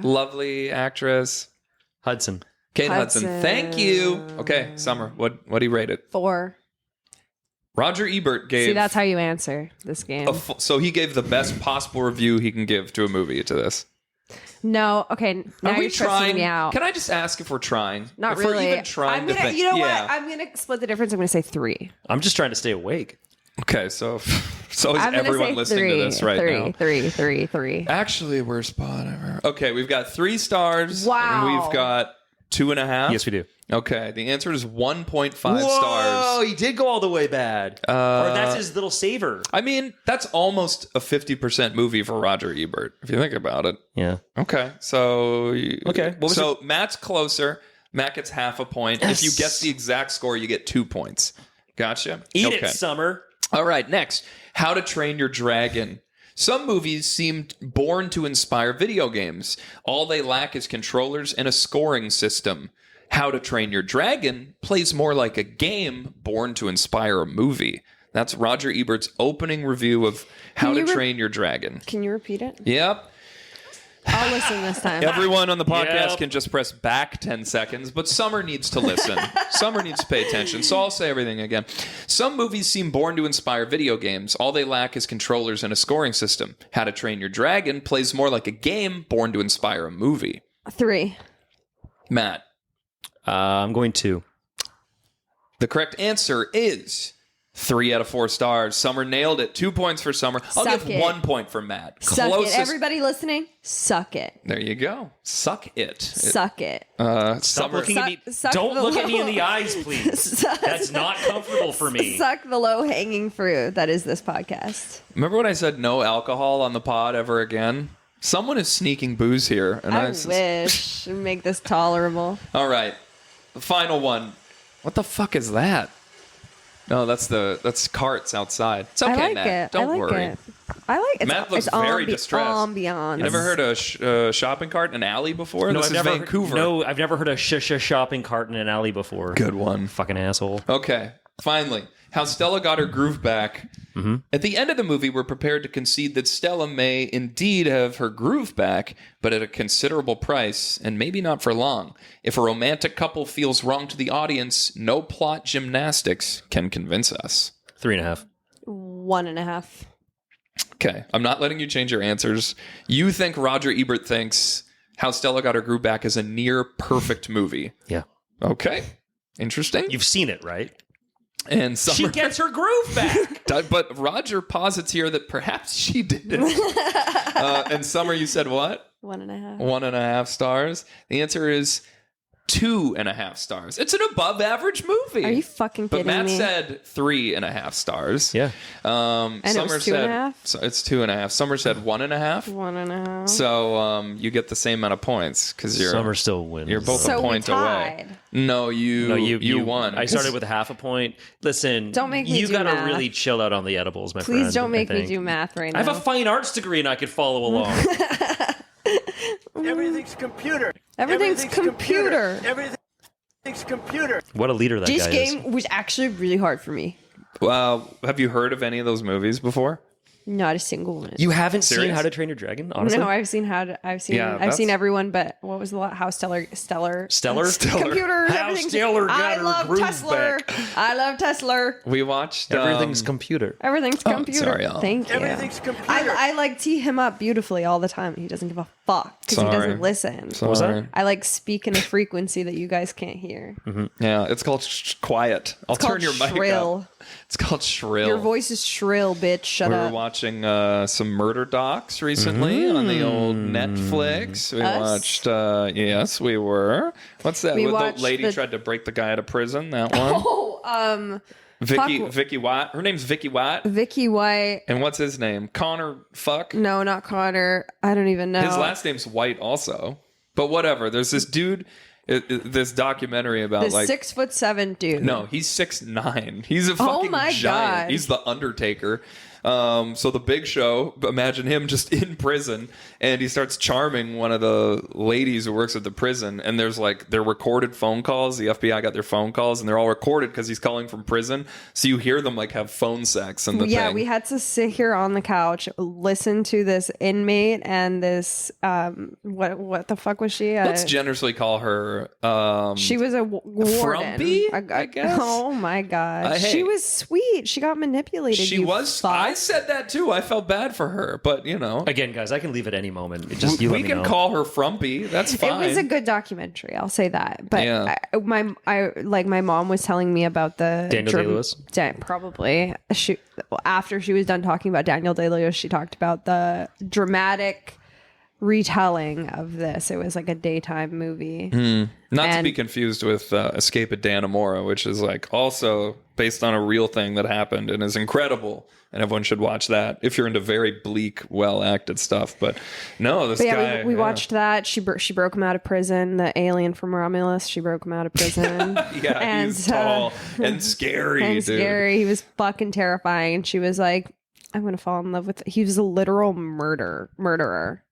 lovely actress. Hudson. Kate Hudson. Thank you. Okay, Summer, what do you rate it? 4. Roger Ebert gave... See, that's how you answer this game. so he gave the best possible review he can give to a movie to this. No, okay. Now Are we you're stressing trying? me out. Can I just ask if we're trying? Not if really. We're even trying I'm to gonna, think. you know yeah. what? I'm gonna split the difference. I'm gonna say 3. I'm just trying to stay awake. Okay, so is I'm gonna everyone say listening 3, to this right 3, now? 3. Actually, worst spot ever. Okay, we've got 3 stars. Wow. And we've got 2.5. Yes, we do. Okay, the answer is 1.5 Whoa, stars. he did go all the way bad. Or that's his little saver. I mean, that's almost a 50% movie for Roger Ebert, if you think about it. Yeah. Okay, so Okay, what was so Matt's closer. Matt gets half a point. Yes. If you guess the exact score, you get 2 points. Gotcha. Eat okay. it, Summer. All right, next, How to Train Your Dragon. Some movies seem born to inspire video games. All they lack is controllers and a scoring system. How to Train Your Dragon plays more like a game born to inspire a movie. That's Roger Ebert's opening review of How to Train Your Dragon. Can you repeat it? Yep. I'll listen this time. Everyone on the podcast Yep. can just press back 10 seconds, but Summer needs to listen. Summer needs to pay attention, so I'll say everything again. Some movies seem born to inspire video games. All they lack is controllers and a scoring system. How to Train Your Dragon plays more like a game born to inspire a movie. 3. Matt, I'm going 2. the correct answer is 3 out of 4 stars. Summer nailed it. 2 points for Summer. I'll Suck give it. 1 point for Matt. Suck it. Everybody listening, suck it. There you go. Suck it. Suck it. Stop Summer. looking at me. Suck Don't the look at me in low- the eyes, please. That's not comfortable for me. Suck the low-hanging fruit that is this podcast. Remember when I said no alcohol on the pod ever again? Someone is sneaking booze here. And I wish to make this tolerable. All right. The final one. What the fuck is that? No, that's carts outside. It's okay, I like Matt. it. Don't I like worry. it. I like it. Matt looks it's very distressed. Ambiance. You never heard a shopping cart in an alley before? No, This is Vancouver. I've never heard a shopping cart in an alley before. Good one. Fucking asshole. Okay, finally. How Stella got her groove back. Mm-hmm. At the end of the movie, we're prepared to concede that Stella may indeed have her groove back, but at a considerable price, and maybe not for long. If a romantic couple feels wrong to the audience, no plot gymnastics can convince us. 3.5. 1.5. Okay, I'm not letting you change your answers. You think Roger Ebert thinks How Stella Got Her Groove Back is a near perfect movie. Yeah. Okay, interesting. You've seen it, right? And She gets her groove back. But Roger posits here that perhaps she didn't. And Summer, you said what? 1.5. 1.5 stars. The answer is 2.5 stars. It's an above average movie. Are you fucking But kidding Matt me? said 3.5 stars. Yeah. And it Summer was said 2.5? so it's 2.5. Summer said 1.5. 1.5. So you get the same amount of points because Summer still wins. you're both So a we point tied. away. No, you won. I started with a half a point. Listen, Don't make me you do gotta math. really chill out on the edibles, my friend. Please don't make I me think. do math right now. I have a fine arts degree and I could follow along. Everything's computer. Everything's computer. Everything's computer. What a leader that This guy game is. was actually really hard for me. Have you heard of any of those movies before? Not a single one. You haven't seen Serious? How to Train Your Dragon, honestly? No, I've seen I've seen everyone, but what was the how Stellar Stellar? computers? How everything's Stellar got I her love groove Tesla. back. I love Tesla. We watched Everything's computer. Everything's computer. sorry, y'all. Thank you. Everything's computer. I like tee him up beautifully all the time. He doesn't give a fuck because he Sorry. doesn't listen. What was that? I like speak in a frequency that you guys can't hear. Yeah, it's called quiet. I'll turn called your mic shrill. up. It's called shrill. Your voice is shrill, bitch. Shut We up. were watching some murder docs recently on the old Netflix. We Us? watched, yes, we were. What's that? We With watched the lady the- tried to break the guy out of prison. That one. Vicky White. Her name's Vicky White. Vicky White. And what's his name? Connor. Fuck. No, not Connor. I don't even know. His last name's White also. But whatever. There's this dude. This documentary about the like 6'7" dude. No, he's 6'9". He's a fucking my giant. God. He's the Undertaker. So the Big Show, imagine him just in prison, and he starts charming one of the ladies who works at the prison, and there's like their recorded phone calls. The FBI got their phone calls, and they're all recorded because he's calling from prison. So you hear them like have phone sex and the Yeah, thing. we had to sit here on the couch, listen to this inmate and this what the fuck was she? Let's generously call her she was a warden. frumpy, I guess? Oh my god, Hey. she was sweet. She got manipulated. She you was. fuck. I said that too. I felt bad for her, but you know, Again, guys, I can leave at any moment. It just, you let we me can know. call her frumpy. That's fine. It was a good documentary. I'll say that. But Yeah. my mom was telling me about the Daniel Day-Lewis? Probably after she was done talking about Daniel Day-Lewis, she talked about the dramatic retelling of this. It was like a daytime movie. Not to And- be confused with Escape at Dannemora, which is like also based on a real thing that happened and is incredible. And everyone should watch that if you're into very bleak, well acted stuff. But no, this But guy. we watched that. She broke him out of prison. The alien from Romulus. She broke him out of prison. Yeah, and, he's tall and scary, and dude. scary. He was fucking terrifying. She was like, I'm gonna fall in love with. He was a literal murderer.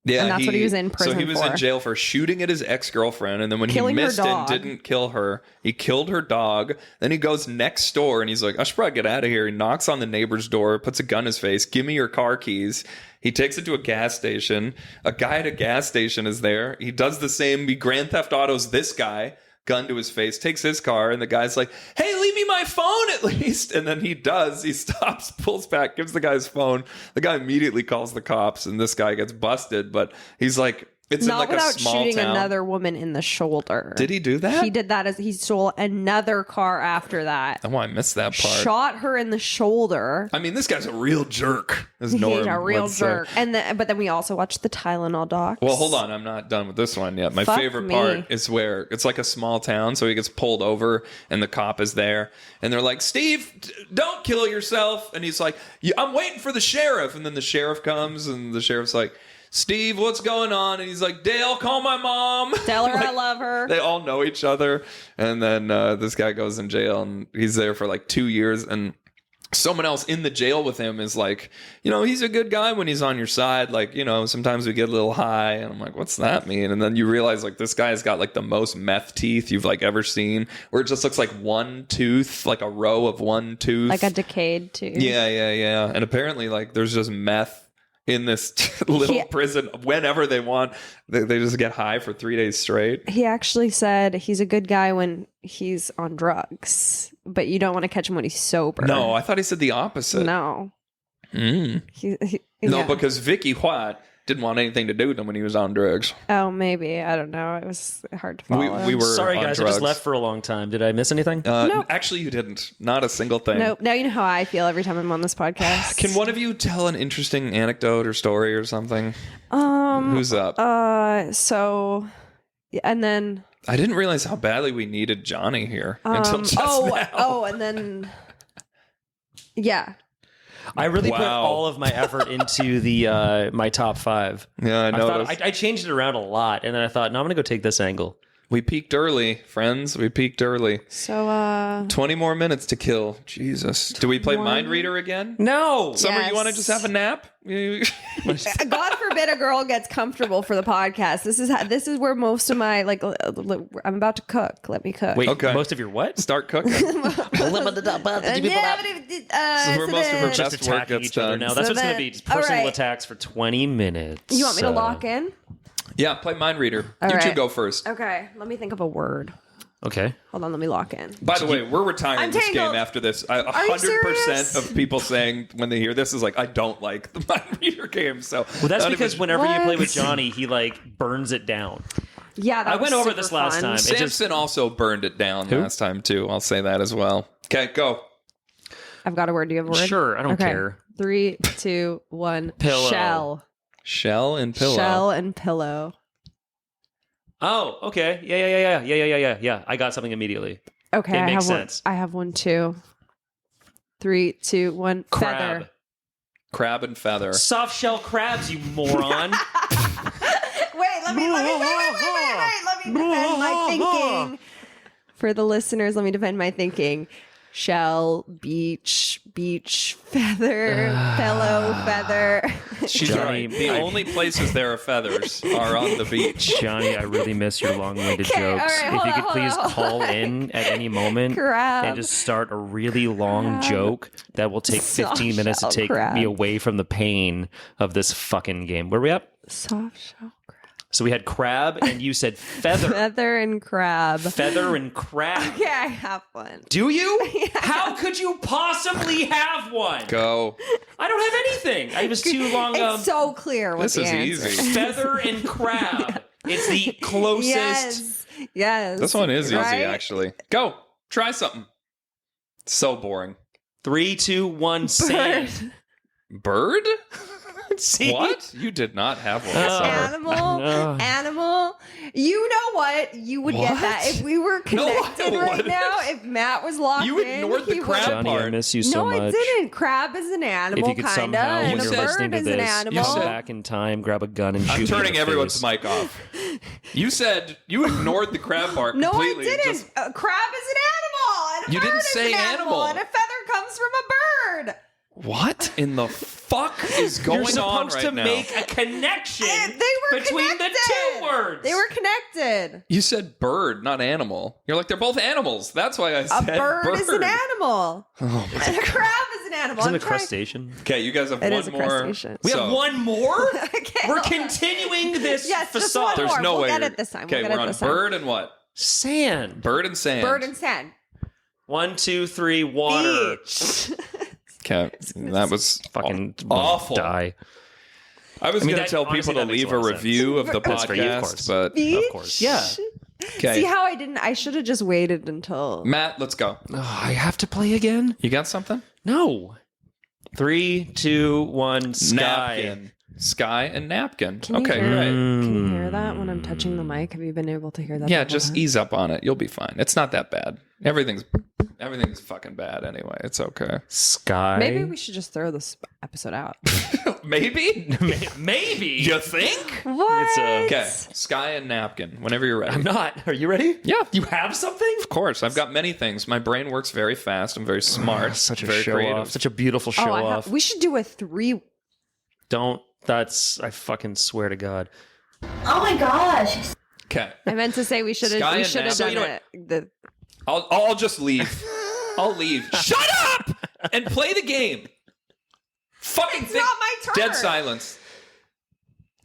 Yeah, and that's what he was in prison So he was for. in jail for shooting at his ex-girlfriend, and then when Killing he her missed and dog. didn't kill her, he killed her dog. Then he goes next door and he's like, I should probably get out of here. He knocks on the neighbor's door, puts a gun in his face, give me your car keys. He takes it to a gas station. A guy at a gas station is there. He does the same. He Grand Theft Autos this guy. Gun to his face, takes his car, and the guy's like, hey, leave me my phone at least. And then he does. He stops, pulls back, gives the guy his phone. The guy immediately calls the cops, and this guy gets busted. But he's like, it's Not in like a without small shooting town. another woman in the shoulder. Did he do that? He did that as he stole another car after that. Oh, I missed that part. Shot her in the shoulder. I mean, this guy's a real jerk, as He's Norm a real would say. jerk. But then we also watched the Tylenol docs. Well, hold on. I'm not done with this one yet. My Fuck favorite me. part is where it's like a small town. So he gets pulled over and the cop is there. And they're like, Steve, don't kill yourself. And he's like, I'm waiting for the sheriff. And then the sheriff comes and the sheriff's like, Steve, what's going on? And he's like, Dale, call my mom. Tell her I Like, love her. They all know each other. And then this guy goes in jail, and he's there for like 2 years. And someone else in the jail with him is like, he's a good guy when he's on your side. Like, sometimes we get a little high. And I'm like, what's that mean? And then you realize like this guy's got like the most meth teeth you've like ever seen, where it just looks like one tooth, like a row of one tooth. Like a decayed tooth. Yeah. And apparently like there's just meth in this little prison whenever they want. They just get high for 3 days straight. He actually said he's a good guy when he's on drugs, but you don't want to catch him when he's sober. No, I thought he said the opposite. No. No, Yeah. because Vicky White didn't want anything to do with him when he was on drugs. Oh, maybe. I don't know. It was hard to follow. We were Sorry, on guys. drugs. I just left for a long time. Did I miss anything? Nope. Actually, you didn't. Not a single thing. Nope. Now you know how I feel every time I'm on this podcast. Can one of you tell an interesting anecdote or story or something? Who's up? So, and then I didn't realize how badly we needed Johnny here until just now. and then yeah. I really put Wow. all of my effort into the my top 5. Yeah, I know. I changed it around a lot, and then I thought, no, I'm going to go take this angle. We peaked early, friends. We peaked early. So 20 more minutes to kill. Jesus. Do we play Mind Reader again? No. Summer, you want to Yes. just have a nap? God forbid a girl gets comfortable for the podcast. This is where most of my I'm about to cook. Let me cook. Wait, Okay. most of your what? Start cooking. This is where most of her Just best work attacking gets each other done. now. That's So what's going to then- be just personal all right. attacks for 20 minutes. You want me to lock in? Yeah, play Mind Reader. All You two right. go first. Okay. Let me think of a word. Okay. Hold on. Let me lock in. By the way, we're retiring I'm this tangled. game after this. you 100% serious? of people saying when they hear this is like, I don't like the Mind Reader game. So Well, that's not because even- whenever you play What? with Johnny, he burns it down. Yeah, that I went was over super this last fun. time. It just- Samson also burned it down last time too. I'll say that as well. Okay, go. I've got a word. Do you have a word? Sure, I don't Okay. care. 3, 2, 1. Pillow. Shell. Shell and pillow. Shell and pillow. Oh, okay. Yeah. I got something immediately. Okay, It I makes have sense. one. I have one too. 3, 2, 1. Crab. Feather. Crab and feather. Soft shell crabs, you moron. Wait, let me defend my thinking. For the listeners, let me defend my thinking. Shell, beach, feather, pillow, feather. She's Johnny, right. The I- only places there are feathers are on the beach. Johnny, I really miss your long-winded Okay, all jokes. right, If hold you on, could please hold on. call in at any moment Crab. and just start a really long joke that will take 15 minutes to Soft shell take crab. me away from the pain of this fucking game. Where are we at? Soft shell crab. So we had crab, and you said feather. Feather and crab. Feather and crab. Okay, I have one. Do you? How could you possibly have one? Go. I don't have anything. I was too long. It's so clear what This the is answer easy. Feather and crab. It's the closest. Yes. This one is Right? easy, actually. Go. Try something. So boring. 3, 2, 1, sand. Bird? See? What? You did not have one. Oh. Summer. Animal. You know what? You would get that if we were No, I connected right wouldn't. now. If Matt was locked You in, ignored the he crab would- Johnny, I part. miss you so No, much. I didn't. Crab is an animal, If you could kinda, somehow, and when a you're bird listening to is an this, animal. go back in time, grab a gun, and shoot I'm me in turning the everyone's face. mic off. You said you ignored the crab part No, I completely. didn't. Just- A crab is an animal, and a You bird didn't is say an animal, animal. and a feather comes from a bird. what in the fuck is going You're on supposed right to now? make a connection They were between connected. the two words. They were connected. You said bird, not animal. You're like, they're both animals. That's why I A said bird is an animal. Oh my And a crab is an animal. Isn't I'm it a trying- crustacean? Okay, you guys have It one is a more. crustacean. We So- have one more? Okay, We're hold on. continuing this Yes, just facade. one There's more. no We'll way. get you're- it this time. Okay, We'll get we're it on this time. bird and what? Sand. Bird and sand. Bird and sand. 1, 2, 3, water. Beach. Okay, that was Fucking awful. Die. I was I mean, going that- to tell honestly, people to that makes leave a a lot of sense. review of the That's for you, of course. podcast, but Beach? Of course. Yeah. okay. See how I didn't? I should have just waited until. Matt, let's go. Oh, I have to play again? You got something? No. 3, 2, 1, sky. Napkin. Sky and napkin. Can you Okay, hear great. Can you hear that when I'm touching the mic? Have you been able to hear that? Yeah, the whole just time? ease up on it. You'll be fine. It's not that bad. Everything's Everything's fucking bad anyway. It's okay. Sky. Maybe we should just throw this episode out. Maybe? Maybe. You think? What? It's Okay. Sky and napkin. Whenever you're ready. I'm not. Are you ready? Yeah. You have something? Of course. I've got many things. My brain works very fast. I'm very smart. Such a very show creative. off. Such a beautiful show off. We should do a 3. Don't. That's. I fucking swear to God. Oh my gosh. Okay. I meant to say we should Sky have and done Nap- it. I'll just leave. I'll leave. Shut up and play the game. Fucking It's not my turn. Dead silence.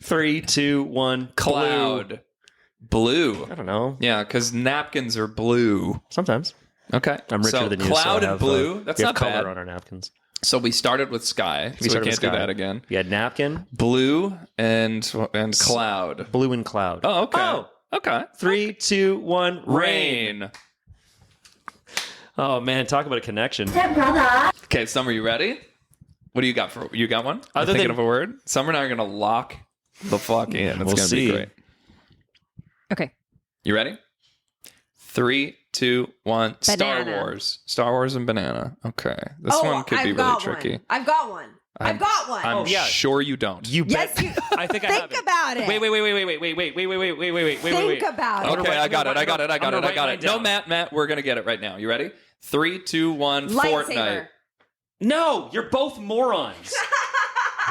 3, 2, 1. Cloud. Blue. I don't know. Yeah, because napkins are blue. Sometimes. Okay. I'm richer so than you. Cloud so I and have, blue. That's we not have color bad. on our napkins. So we started with sky. So we started can't with do sky. that again. We had napkin, Blue and cloud. blue, and cloud. Oh, okay. Oh. Okay. 3, 2, 1. Rain. Oh man, talk about a connection. Stepbrother. Okay, Summer, you ready? What do you got for you got one? Other Thinking than- of a word? Summer and I are gonna lock the fuck in. It's We'll gonna see. be great. Okay. You ready? 3, 2, 1. Star Banana. Wars. Star Wars and banana. Okay. This one could be really tricky. I've got one. I've got one. I'm yeah. sure you don't. You bet. Yes, you- I think I have Think it. about it. Wait. Think about it. Okay, I got it. I'm gonna write mine No, down. Matt, we're gonna get it right now. You ready? 3, 2, 1. Lightsaber. Fortnite. No, you're both morons.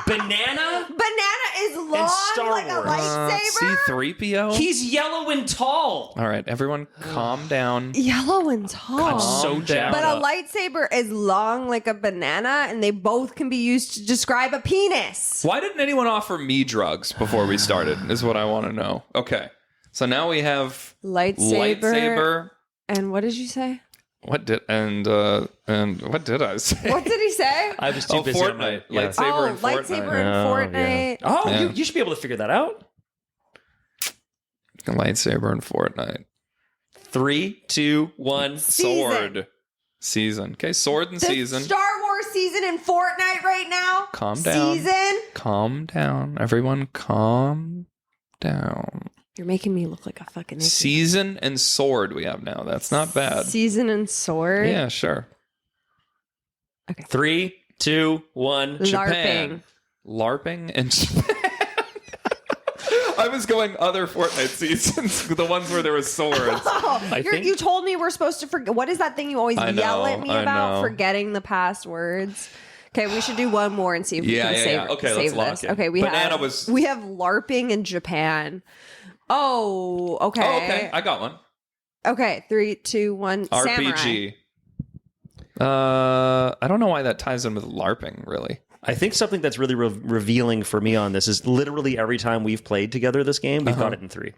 Banana? Banana is long Star like Wars. a lightsaber. C3PO. He's yellow and tall. All right, everyone, calm down. Yellow and tall. I'm so jacked But a up. lightsaber is long like a banana, and they both can be used to describe a penis. Why didn't anyone offer me drugs before we started? Is what I want to know. Okay, so now we have lightsaber. And what did you say? What did and what did I say? What did he say? I was too busy on my Fortnite. Lightsaber Oh, and Fortnite. lightsaber and Fortnite. Oh, Yeah. you should be able to figure that out. Lightsaber and Fortnite. 3, 2, 1. Sword. Season. Okay, sword and The season. Star Wars season in Fortnite right now. Calm down. Season. Calm down. Everyone calm down. You're making me look like a fucking idiot. Season and sword we have now. That's not bad. Season and sword. Yeah, sure. 3, 2, 1. Japan. LARPing and Japan. I was going other Fortnite seasons, the ones where there was swords. You told me we're supposed to forget. What is that thing you always I yell know, at me I about? know. Forgetting the past words. Okay, we should do one more and see if we can save, Okay, save let's this. lock in. Okay, we Banana have was- we have LARPing in Japan. Oh, okay. Oh, okay. I got one. Okay, 3, 2, 1. RPG. I don't know why that ties in with LARPing, really. I think something that's really revealing for me on this is literally every time we've played together this game, we've got it in 3.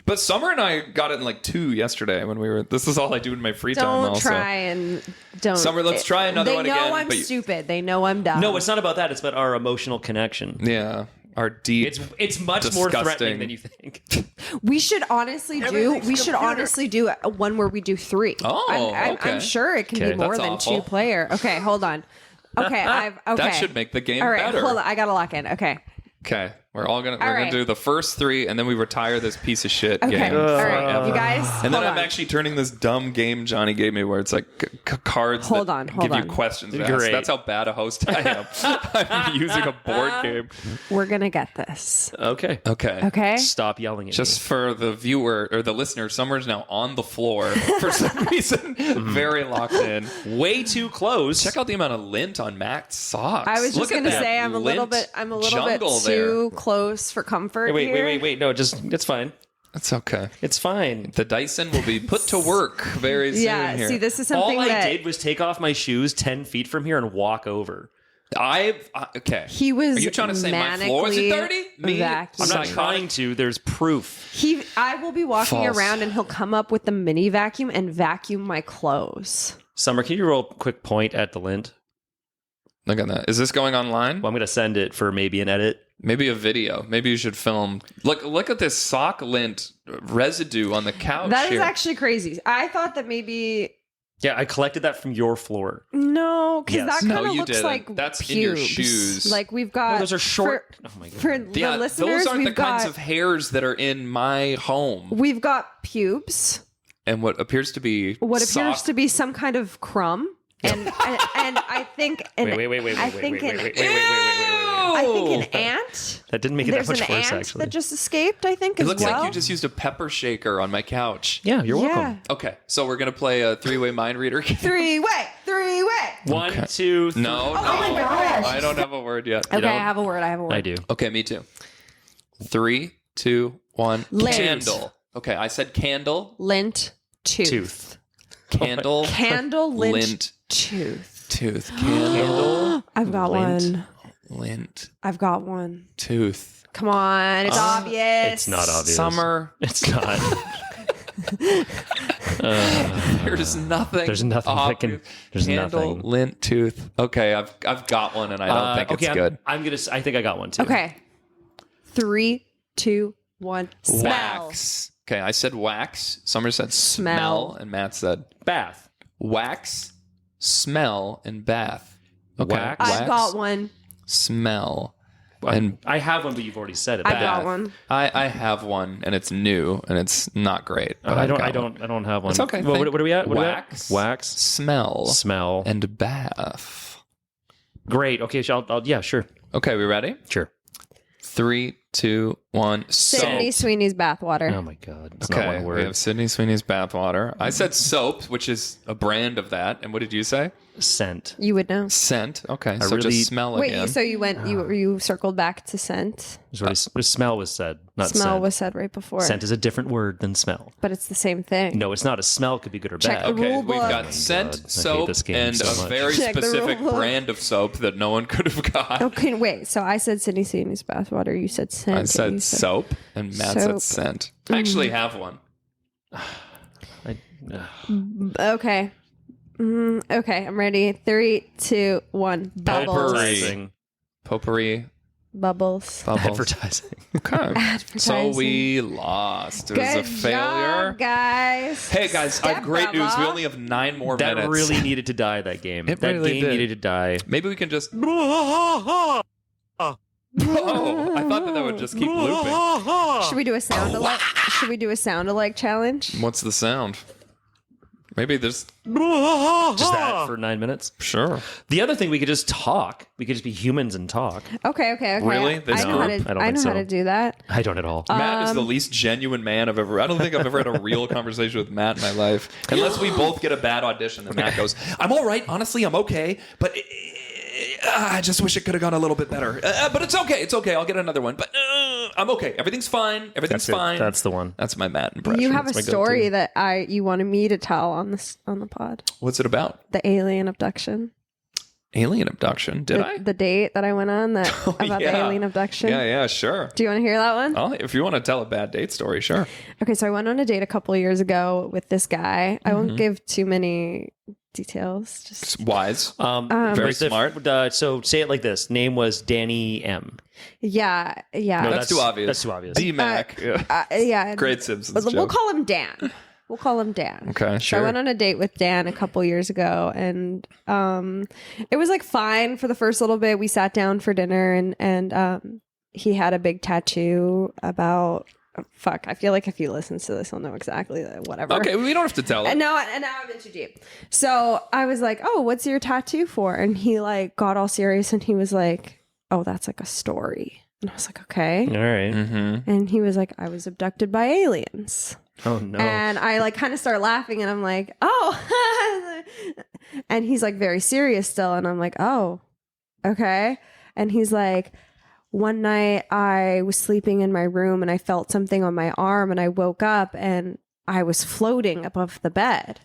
But Summer and I got it in like 2 yesterday when we were. This is all I do in my free time. Don't Also, try and don't. Summer, let's try another one They know again, I'm but you- stupid. They know I'm dumb. No, it's not about that. It's about our emotional connection. Yeah, our deep. It's much more Disgusting. threatening than you think. We should honestly do. Everything's We should computer. honestly do one where we do 3. Oh, okay. I'm sure it can Okay, be more that's than awful. 2 player. Okay, hold on. Okay, okay. That should make the game All right, better. hold on. I gotta lock in. Okay. Okay, we're gonna right. do the first 3, and then we retire this piece of shit Okay. game. All right, forever. you guys. And then hold I'm on. actually turning this dumb game Johnny gave me, where it's like cards Hold that on, give hold you on. questions. to ask. Great. That's how bad a host I am. I'm using a board game. We're gonna get this. Okay. Okay. Okay. Stop yelling at Just for the viewer or the listener, Summer's now on the floor for some reason, very locked in. me. Way too close. Check out the amount of lint on Mac's socks. I was just Look at gonna that say I'm a little lint bit jungle too close for comfort. Wait. here. No, it's fine. That's okay. It's fine. The Dyson will be put to work very soon Yeah. here. See, this is something All I that did was take off my shoes 10 feet from here and walk over. Okay. he was. Are you trying to say my floors are manically dirty? Me? vacuuming. I'm not Psychotic. trying to. There's proof. I will be walking False. around and he'll come up with the mini vacuum and vacuum my clothes. Summer, can you roll a quick point at the lint? Look at that. Is this going online? Well, I'm going to send it for maybe an edit. Maybe a video. Maybe you should film. Look at this sock lint residue on the couch That is here. actually crazy. I thought that maybe Yeah, I collected that from your floor. no, because Yes. that No, kind of you looks didn't. like That's in pubes. your shoes. Like we've got those are short. Oh my God. For the Yeah, listeners, those aren't we've the got kinds of hairs that are in my home. we've got pubes. and what appears to be some kind of crumb. And I think Wait. I think an ant. That didn't make it that much There's an worse, ant actually. that just escaped, I think, It as looks well. like you just used a pepper shaker on my couch. Yeah, you're welcome. Okay, so we're gonna play a 3-way mind reader game. Three-way. 1, 2, 3. No, Oh my gosh. I don't have a word yet. Okay, I have a word. I do. Okay, me too. 3, 2, 1. Lint. Candle. Okay, I said candle. Lint. Tooth. Candle. Candle. Lint. Lint. Tooth. Tooth. Candle. I've got Lint. one. Lint. I've got one. Tooth. Come on, it's obvious. It's not obvious. Summer. It's not. There's nothing. There's nothing that can. obvious. There's Candle. nothing. Lint. Tooth. Okay, I've got one, and I don't think it's okay, good. I think I got one too. Okay. 3, 2, 1. Smell. Wax. Okay, I said wax. Summer said smell, Smell. and Matt said Bath. wax, smell, and bath. Okay, Wax. I've got one. smell, and I have one, but you've already said it. I've got bath. one. I have one, and it's new, and it's not great. But I I've don't. got I one. don't. I don't have one. It's okay. What are we at? What Wax. Are we at? Wax. Smell, Smell. and bath. Great. Okay. So I'll yeah. Sure. Okay, we ready? Sure. 3, 2, 1. Sydney Soap. Sweeney's bathwater. Oh my God. It's Okay, not one we word. have Sydney Sweeney's bathwater. I said soap, which is a brand of that. And what did you say? Scent. You would know. Scent. Okay, so really- just smell Wait, again. so you went, you circled back to scent. What smell was said, not Smell scent. was said right before. Scent is a different word than smell. But it's the same thing. No, it's not. A smell could be good or Check bad. the Okay, rule we've book. got God, scent, I hate soap, this game and so a much. very Check the specific rule book. brand of soap that no one could have got. Okay, wait. So I said Sydney Sweeney's bathwater. You said scent. I and said you soap, and Matt said Soap. scent. I actually have one. Okay. Okay, I'm ready. 3, 2, 1. Bubbles. Advertising. Potpourri. Bubbles. Bubbles. Advertising. Okay. So Advertising. we lost. It was Good a failure. job, guys. Hey guys, I have Step great news. We brother. only have 9 more That minutes. really needed to die. That game. It that really game did. needed to die. Maybe we can just. Oh, I thought that would just keep looping. Should we do a sound alike? Should we do a sound alike challenge? What's the sound? Maybe there's. Just that for 9 minutes. Sure. The other thing, we could just talk. We could just be humans and talk. Okay. Really? I This know how group? to. I don't I think know how so. to do that. I don't at all. Matt is the least genuine man I've ever. I don't think I've ever had a real conversation with Matt in my life, unless we both get a bad audition. And Matt goes, "I'm all right. Honestly, I'm okay, but I just wish it could have gone a little bit better. But it's okay. It's okay. I'll get another one. But I'm okay. Everything's fine. Everything's That's it. fine. That's the one. That's my Matt impression. You have a It's my story go-to. that you wanted me to tell on the pod. What's it about? The alien abduction. Alien abduction? Did I? The date that I went on that about the Yeah. alien abduction. Yeah, sure. Do you want to hear that one? Oh, if you want to tell a bad date story, sure. Okay, so I went on a date a couple of years ago with this guy. I Mm-hmm. won't give too many details. Just It's wise. Very was the- smart. So say it like this. Name was Danny M. yeah. No, That's too obvious. That's too obvious. D-Mac. Yeah. Yeah. Great Simpsons But joke. we'll call him Dan. We'll call him Dan. Okay, So I sure. went on a date with Dan a couple years ago, and it was like fine for the first little bit. We sat down for dinner, and he had a big tattoo about. Fuck, I feel like if he listens to this, he'll know exactly whatever. Okay, we don't have to tell And it. now I'm in too deep. So I was like, "Oh, what's your tattoo for?" And he like got all serious, and he was like, "Oh, that's like a story." And I was like, "Okay." All right. Mm-hmm. And he was like, "I was abducted by aliens." Oh no. And I like kind of start laughing, and I'm like, "Oh," and he's like very serious still, and I'm like, "Oh, okay." And he's like, "One night I was sleeping in my room, and I felt something on my arm, and I woke up, and I was floating above the bed,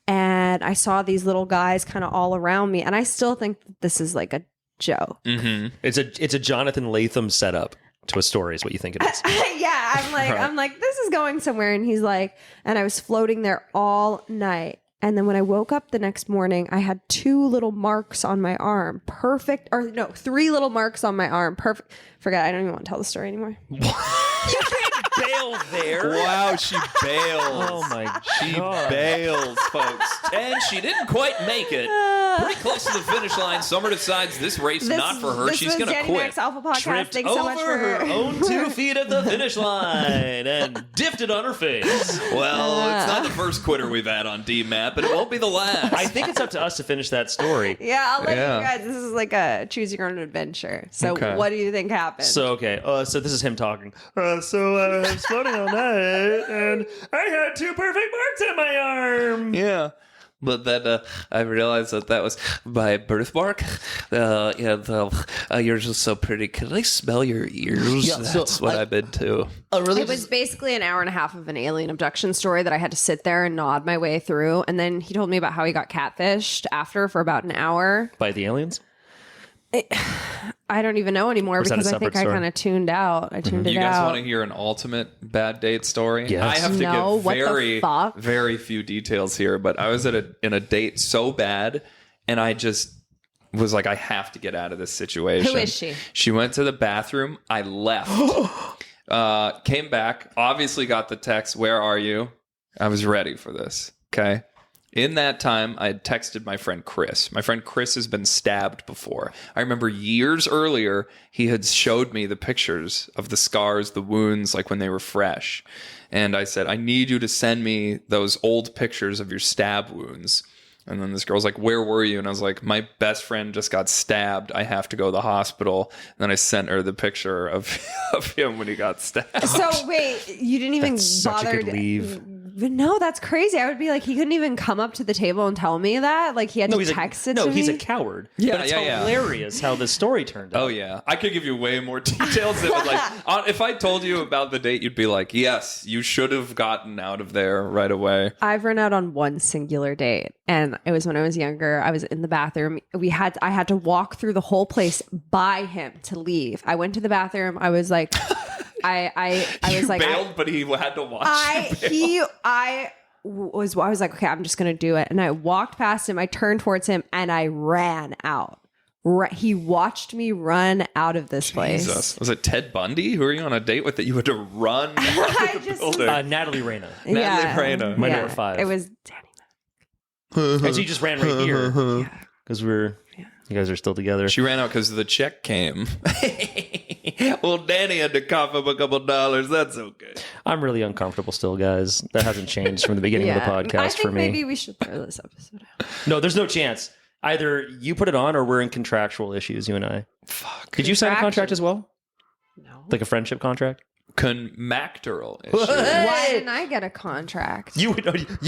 and I saw these little guys kind of all around me, and I still think that this is like a joke." Mm-hmm. It's a Jonathan Latham setup to a story is what you think it is. Yeah, I'm like, this is going somewhere. And he's like, and I was floating there all night. And then when I woke up the next morning, I had 2 little marks on my arm. 3 little marks on my arm. Perfect. Forget, I don't even want to tell the story anymore. Bail there. Wow, she bails. Oh my She God. bails, folks. And she didn't quite make it. Pretty close to the finish line. Summer decides this race not for her. She's going to Danny quit. Mac's Alpha Podcast. Tripped Thanks so much over for her own 2 feet at the finish line and diffed it on her face. Well, it's not the first quitter we've had on D-Map, and it won't be the last. I think it's up to us to finish that story. Yeah, I'll let Yeah. you guys. This is like a choose your own adventure. So, Okay. what do you think happened? So so this is him talking. So I was floating all night, and I had 2 perfect marks on my arm. Yeah. But then I realized that was my birthmark. Yours is so pretty. Can I smell your ears? Yeah, so That's what I've been to. it was basically an hour and a half of an alien abduction story that I had to sit there and nod my way through. And then he told me about how he got catfished after for about an hour. By the aliens? I don't even know anymore Was that a because I think separate I story? kind of tuned out. I tuned it You guys out. want to hear an ultimate bad date story? Yes. I have to No, give what the very, fuck? very few details here, but I was in a date so bad, and I just was like, I have to get out of this situation. Who is she? She went to the bathroom. I left. Came back. Obviously got the text, "Where are you?" I was ready for this. Okay. In that time, I had texted my friend Chris. My friend Chris has been stabbed before. I remember years earlier, he had showed me the pictures of the scars, the wounds, like when they were fresh. And I said, I need you to send me those old pictures of your stab wounds. And then this girl's like, where were you? And I was like, my best friend just got stabbed. I have to go to the hospital. And then I sent her the picture of him when he got stabbed. So wait, you didn't even Such a bother good leave. No, that's crazy. I would be like, he couldn't even come up to the table and tell me that. Like he had to text it to me. he's a coward. Yeah, but it's yeah. hilarious how this story turned out. Oh yeah, I could give you way more details. That would like, if I told you about the date, you'd be like, "Yes, you should have gotten out of there right away." I've run out on one singular date, and it was when I was younger. I was in the bathroom. I had to walk through the whole place by him to leave. I went to the bathroom. I was like, I was like, bailed, but he had to watch. I was like, okay, I'm just gonna do it. And I walked past him. I turned towards him, and I ran out. He watched me run out of this place. Jesus. Was it Ted Bundy? Who are you on a date with that you had to run out of the building? Natalie Reyna. Natalie Reyna. My number 5. It was Danny. And she just ran right here because you guys are still together. She ran out because the check came. Well, Danny had to cough up a couple dollars. That's okay. I'm really uncomfortable still, guys. That hasn't changed from the beginning of the podcast I think for me. maybe we should throw this episode out. No, there's no chance. Either you put it on or we're in contractual issues, you and I. Fuck. Did you sign a contract as well? No. Like a friendship contract? Conmactoral issue. Why didn't I get a contract? You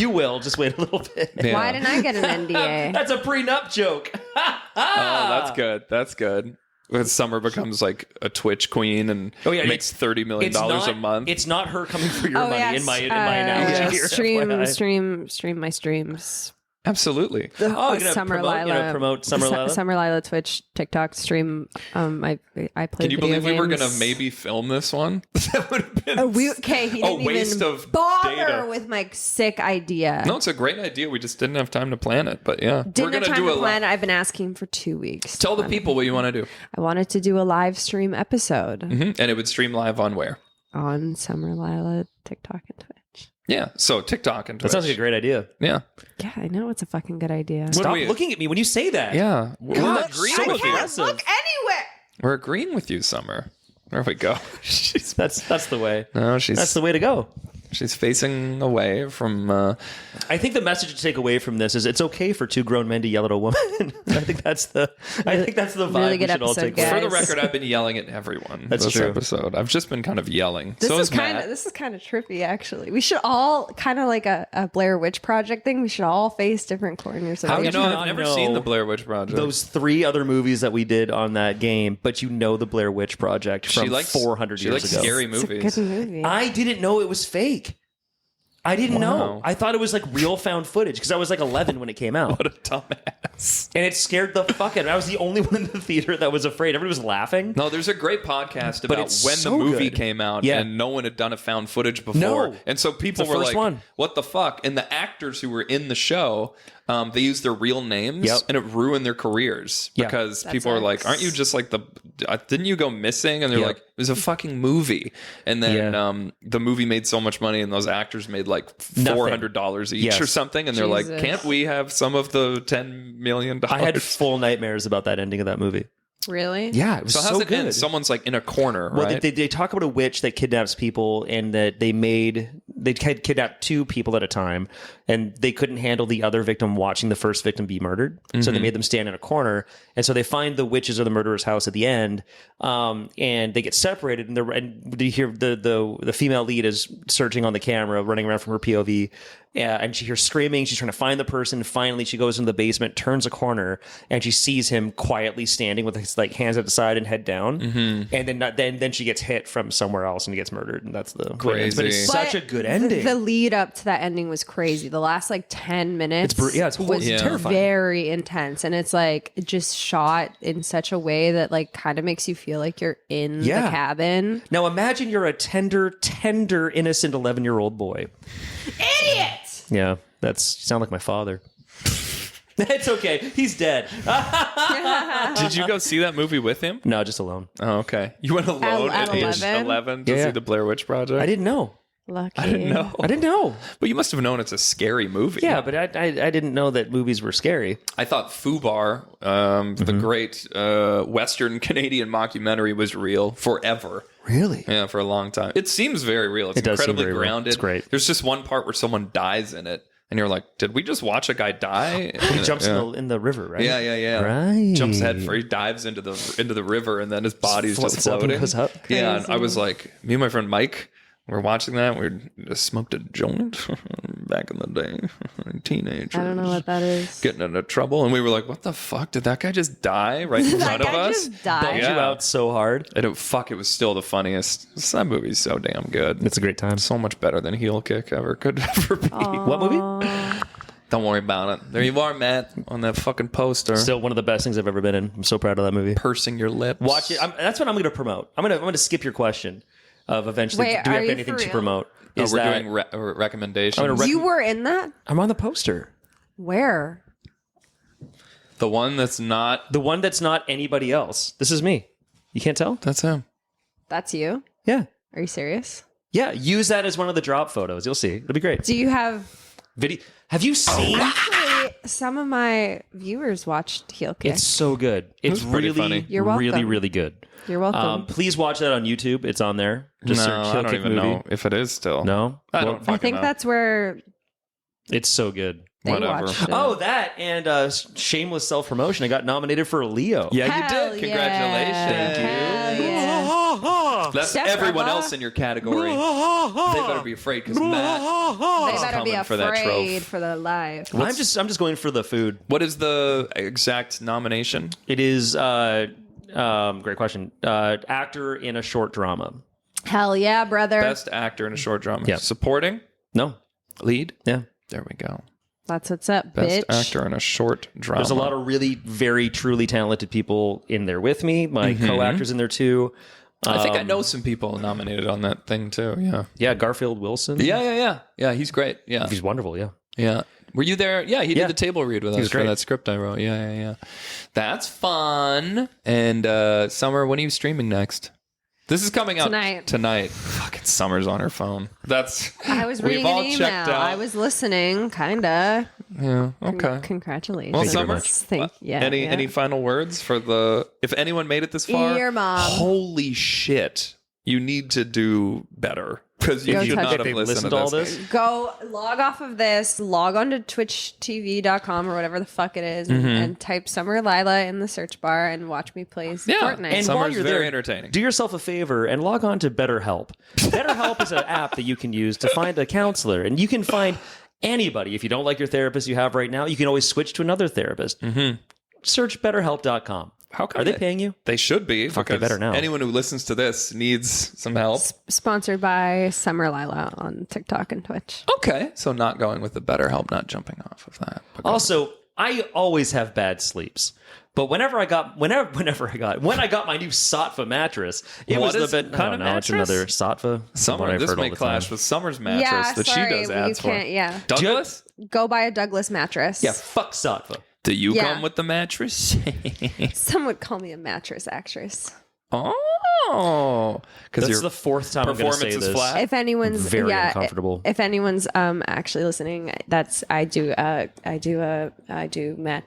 will. Just wait a little bit. Yeah. Why didn't I get an NDA? That's a prenup joke. Oh, that's good. That's good. When Summer becomes like a Twitch queen and makes $30 million a month. It's not her coming for your money in my analogy here. Stream my streams. Absolutely. Oh, you're gonna Summer promote, Lilah. promote Summer Lilah? Summer Lilah Twitch, TikTok stream. I play. Can you video believe we were games. gonna maybe film this one? That would have been He didn't waste even of bother data. with my sick idea. No, it's a great idea. We just didn't have time to plan it. But yeah, Didn't have time to plan. I've been asking for 2 weeks. Tell the people what you want to do. I wanted to do a live stream episode And it would stream live on where? on Summer Lilah, TikTok, and Twitch. Yeah, so TikTok and Twitch. That sounds like a great idea. Yeah. Yeah, I know it's a fucking good idea. Stop looking at me when you say that. Yeah. We're agreeing I with you. can't look anywhere. We're agreeing with you, Summer. There we go. That's the way. No, That's the way to go. She's facing away from. I think the message to take away from this is it's okay for 2 grown men to yell at a woman. I think that's the vibe Really we good should all episode, take guys. away. For the record, I've been yelling at everyone. That's this true. episode. I've just been kind of yelling. This so is Matt. kind of trippy, actually. We should all kind of like a Blair Witch Project thing. We should all face different corners of How the do you know? not I've never know seen the Blair Witch Project. Those 3 other movies that we did on that game, but you know the Blair Witch Project from 400 she years likes ago. scary It's a movies. good movie. I didn't know it was fake. I didn't know. Wow. I thought it was like real found footage because I was like 11 when it came out. What a dumbass. And it scared the fuck out of me. I was the only one in the theater that was afraid. Everybody was laughing. No, there's a great podcast But about it's when so the movie good. came out Yeah. and no one had done a found footage before. No. And so people It's the were first like, one. what the fuck? And the actors who were in the show, they used their real names Yep. and it ruined their careers Yeah. because That people were like, sucks. aren't you just like didn't you go missing? And they're Yep. like, it was a fucking movie. And then Yeah. the movie made so much money and those actors made like $400 each Yes. or something. And they're like, Jesus. can't we have some of the $10 million million. I had full nightmares about that ending of that movie. Really? Yeah, it was So so how's it good. end? Someone's like in a corner, Well, right? they talk about a witch that kidnaps people, and that they kidnapped 2 people at a time, and they couldn't handle the other victim watching the first victim be murdered, so they made them stand in a corner. And so they find the witches or the murderer's house at the end, and they get separated. And you hear the female lead is searching on the camera, running around from her POV. And she hears screaming. She's trying to find the person. Finally, she goes into the basement, turns a corner, and she sees him quietly standing with his like hands at the side and head down. And then she gets hit from somewhere else and gets murdered. And that's the Crazy. But it's such a good The, ending. the lead up to that ending was crazy. The last like 10 minutes it's was terrifying. very intense, and it's like just shot in such a way that like kind of makes you feel like you're in the cabin. Now imagine you're a tender, innocent 11-year-old boy. Idiot! Yeah, you sound like my father. It's okay. He's dead. Did you go see that movie with him? No, just alone. Oh, okay. You went alone At at age 11? 11 to Yeah. see the Blair Witch Project? I didn't know. Lucky. I didn't know. I didn't know. But you must have known it's a scary movie. Yeah, but I didn't know that movies were scary. I thought Fubar, the great Western Canadian mockumentary, was real forever. Really? Yeah, for a long time. It seems very real. It's It does seem incredibly very real. grounded. It's great. There's just one part where someone dies in it, and you're like, did we just watch a guy die? He jumps in the river, right? Yeah. Right. Jumps head first, he dives into the river, and then his body's just Floats up and floating. goes up. Yeah, and I was like, me and my friend Mike, we were watching that. We just smoked a joint back in the day, teenagers. I don't know what that is. Getting into trouble, and we were like, "What the fuck? Did that guy just die right in That front of guy us?" just died. Bummed you out so hard. And it was still the funniest. That movie's so damn good. It's a great time. So much better than Heel Kick could ever be. What movie? Don't worry about it. There you are, Matt, on that fucking poster, Still one of the best things I've ever been in. I'm so proud of that movie. pursing your lips. Watch it. That's what I'm going to promote. I'm going to skip your question of eventually. Wait, do we are have you anything for to real? promote? Oh, Is we're that doing recommendations. I'm gonna You were in that? I'm on the poster. Where? The one that's not. The one that's not anybody else. This is me. You can't tell? That's him. That's you? Yeah. Are you serious? Yeah. Use that as one of the drop photos. You'll see. It'll be great. Do you have... Video. Have you seen? Actually, some of my viewers watched Heel Kick. It's so good. It's was pretty really, funny. You're welcome. really, really good. You're welcome. Please watch that on YouTube. It's on there. Just No, search I Heel don't Kick even movie. know if it is still. No? I Well, don't I fucking think know. that's where It's so good. they Whatever. watched it. Oh, that and shameless self-promotion. I got nominated for a Leo. Yeah, Hell you did. Congratulations. yeah. Hell yeah. That's Steph everyone Rubba. else in your category. They better be afraid because Matt. They better be coming for that afraid trophy. for their life. I'm just going for the food. What is the exact nomination? It is great question. Actor in a short drama. Hell yeah, brother. Best actor in a short drama. Yeah. Supporting? No. Lead? Yeah. There we go. That's what's up, Best bitch. actor in a short drama. There's a lot of really very truly talented people in there with me. My co-actors in there too. I think I know some people nominated on that thing too. Yeah. Yeah, Garfield Wilson. Yeah, he's great. Yeah. He's wonderful. Yeah. Yeah. Were you there? Yeah, he Yeah. did the table read with us was for great. that script I wrote. Yeah. That's fun. And Summer, when are you streaming next? This is coming out tonight. Fucking Summer's on her phone. I was we've reading all an email. checked out. I was listening, kinda. Yeah. Okay. Congratulations. Well, Thank you very Summer, much. any final words for if anyone made it this far? Your mom. Holy shit. You need to do better because you Go should touch not it. have They've listened listened to to all this. this. Go log off of this, log on to twitchtv.com or whatever the fuck it is, and type Summer Lilah in the search bar and watch me play Fortnite. And Summer's while you're very there, entertaining. do yourself a favor and log on to BetterHelp. BetterHelp is an app that you can use to find a counselor, and you can find anybody. If you don't like your therapist you have right now, you can always switch to another therapist. Search BetterHelp.com. How come Are they paying you? They should be. Fuck, they because better now. Anyone who listens to this needs some help. Sponsored by Summer Lilah on TikTok and Twitch. Okay, so not going with the BetterHelp, not jumping off of that. But Also, I always have bad sleeps. But when I got my new Satva mattress, it What was is the bit. kind I of don't know. It's mattress? another Satva. Summer, One I've this heard all may the clash time. with Summer's mattress Yeah, that sorry, she does you ads for. can't. Yeah, Douglas, go buy a Douglas mattress. Yeah, fuck Satva. do you Yeah. come with the mattress? Some would call me a mattress actress. Oh, because That's the fourth time I'm going to say performance is this. flat. If anyone's Very uncomfortable. If anyone's actually listening, I do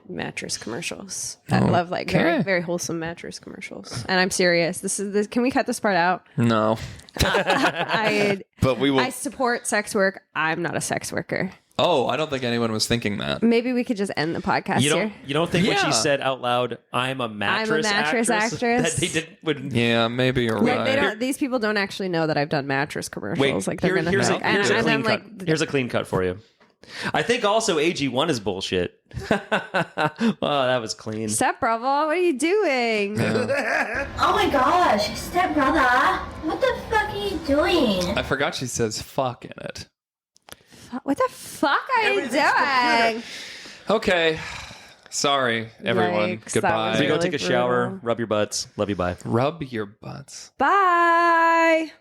mattress commercials. I love like very, very wholesome mattress commercials. And I'm serious. This. Can we cut this part out? No, but we will. I support sex work. I'm not a sex worker. Oh, I don't think anyone was thinking that. Maybe we could just end the podcast here. You don't think when Yeah. she said out loud, "I'm a mattress, mattress actress." that they didn't? Yeah, maybe you're Like right. they don't. These people don't actually know that I've done mattress commercials. Wait, like they're gonna here's think. a clean I'm like, cut. Here's a clean cut for you. I think also AG1 is bullshit. Oh, that was clean. step brother, what are you doing? Oh my gosh, step brother, what the fuck are you doing? I forgot she says "fuck" in it. What the fuck are you Everything's computer. doing? Okay, sorry everyone. Yikes, that Goodbye. was So you go really take a shower, brutal. rub your butts. Love you, bye. Rub your butts. Bye.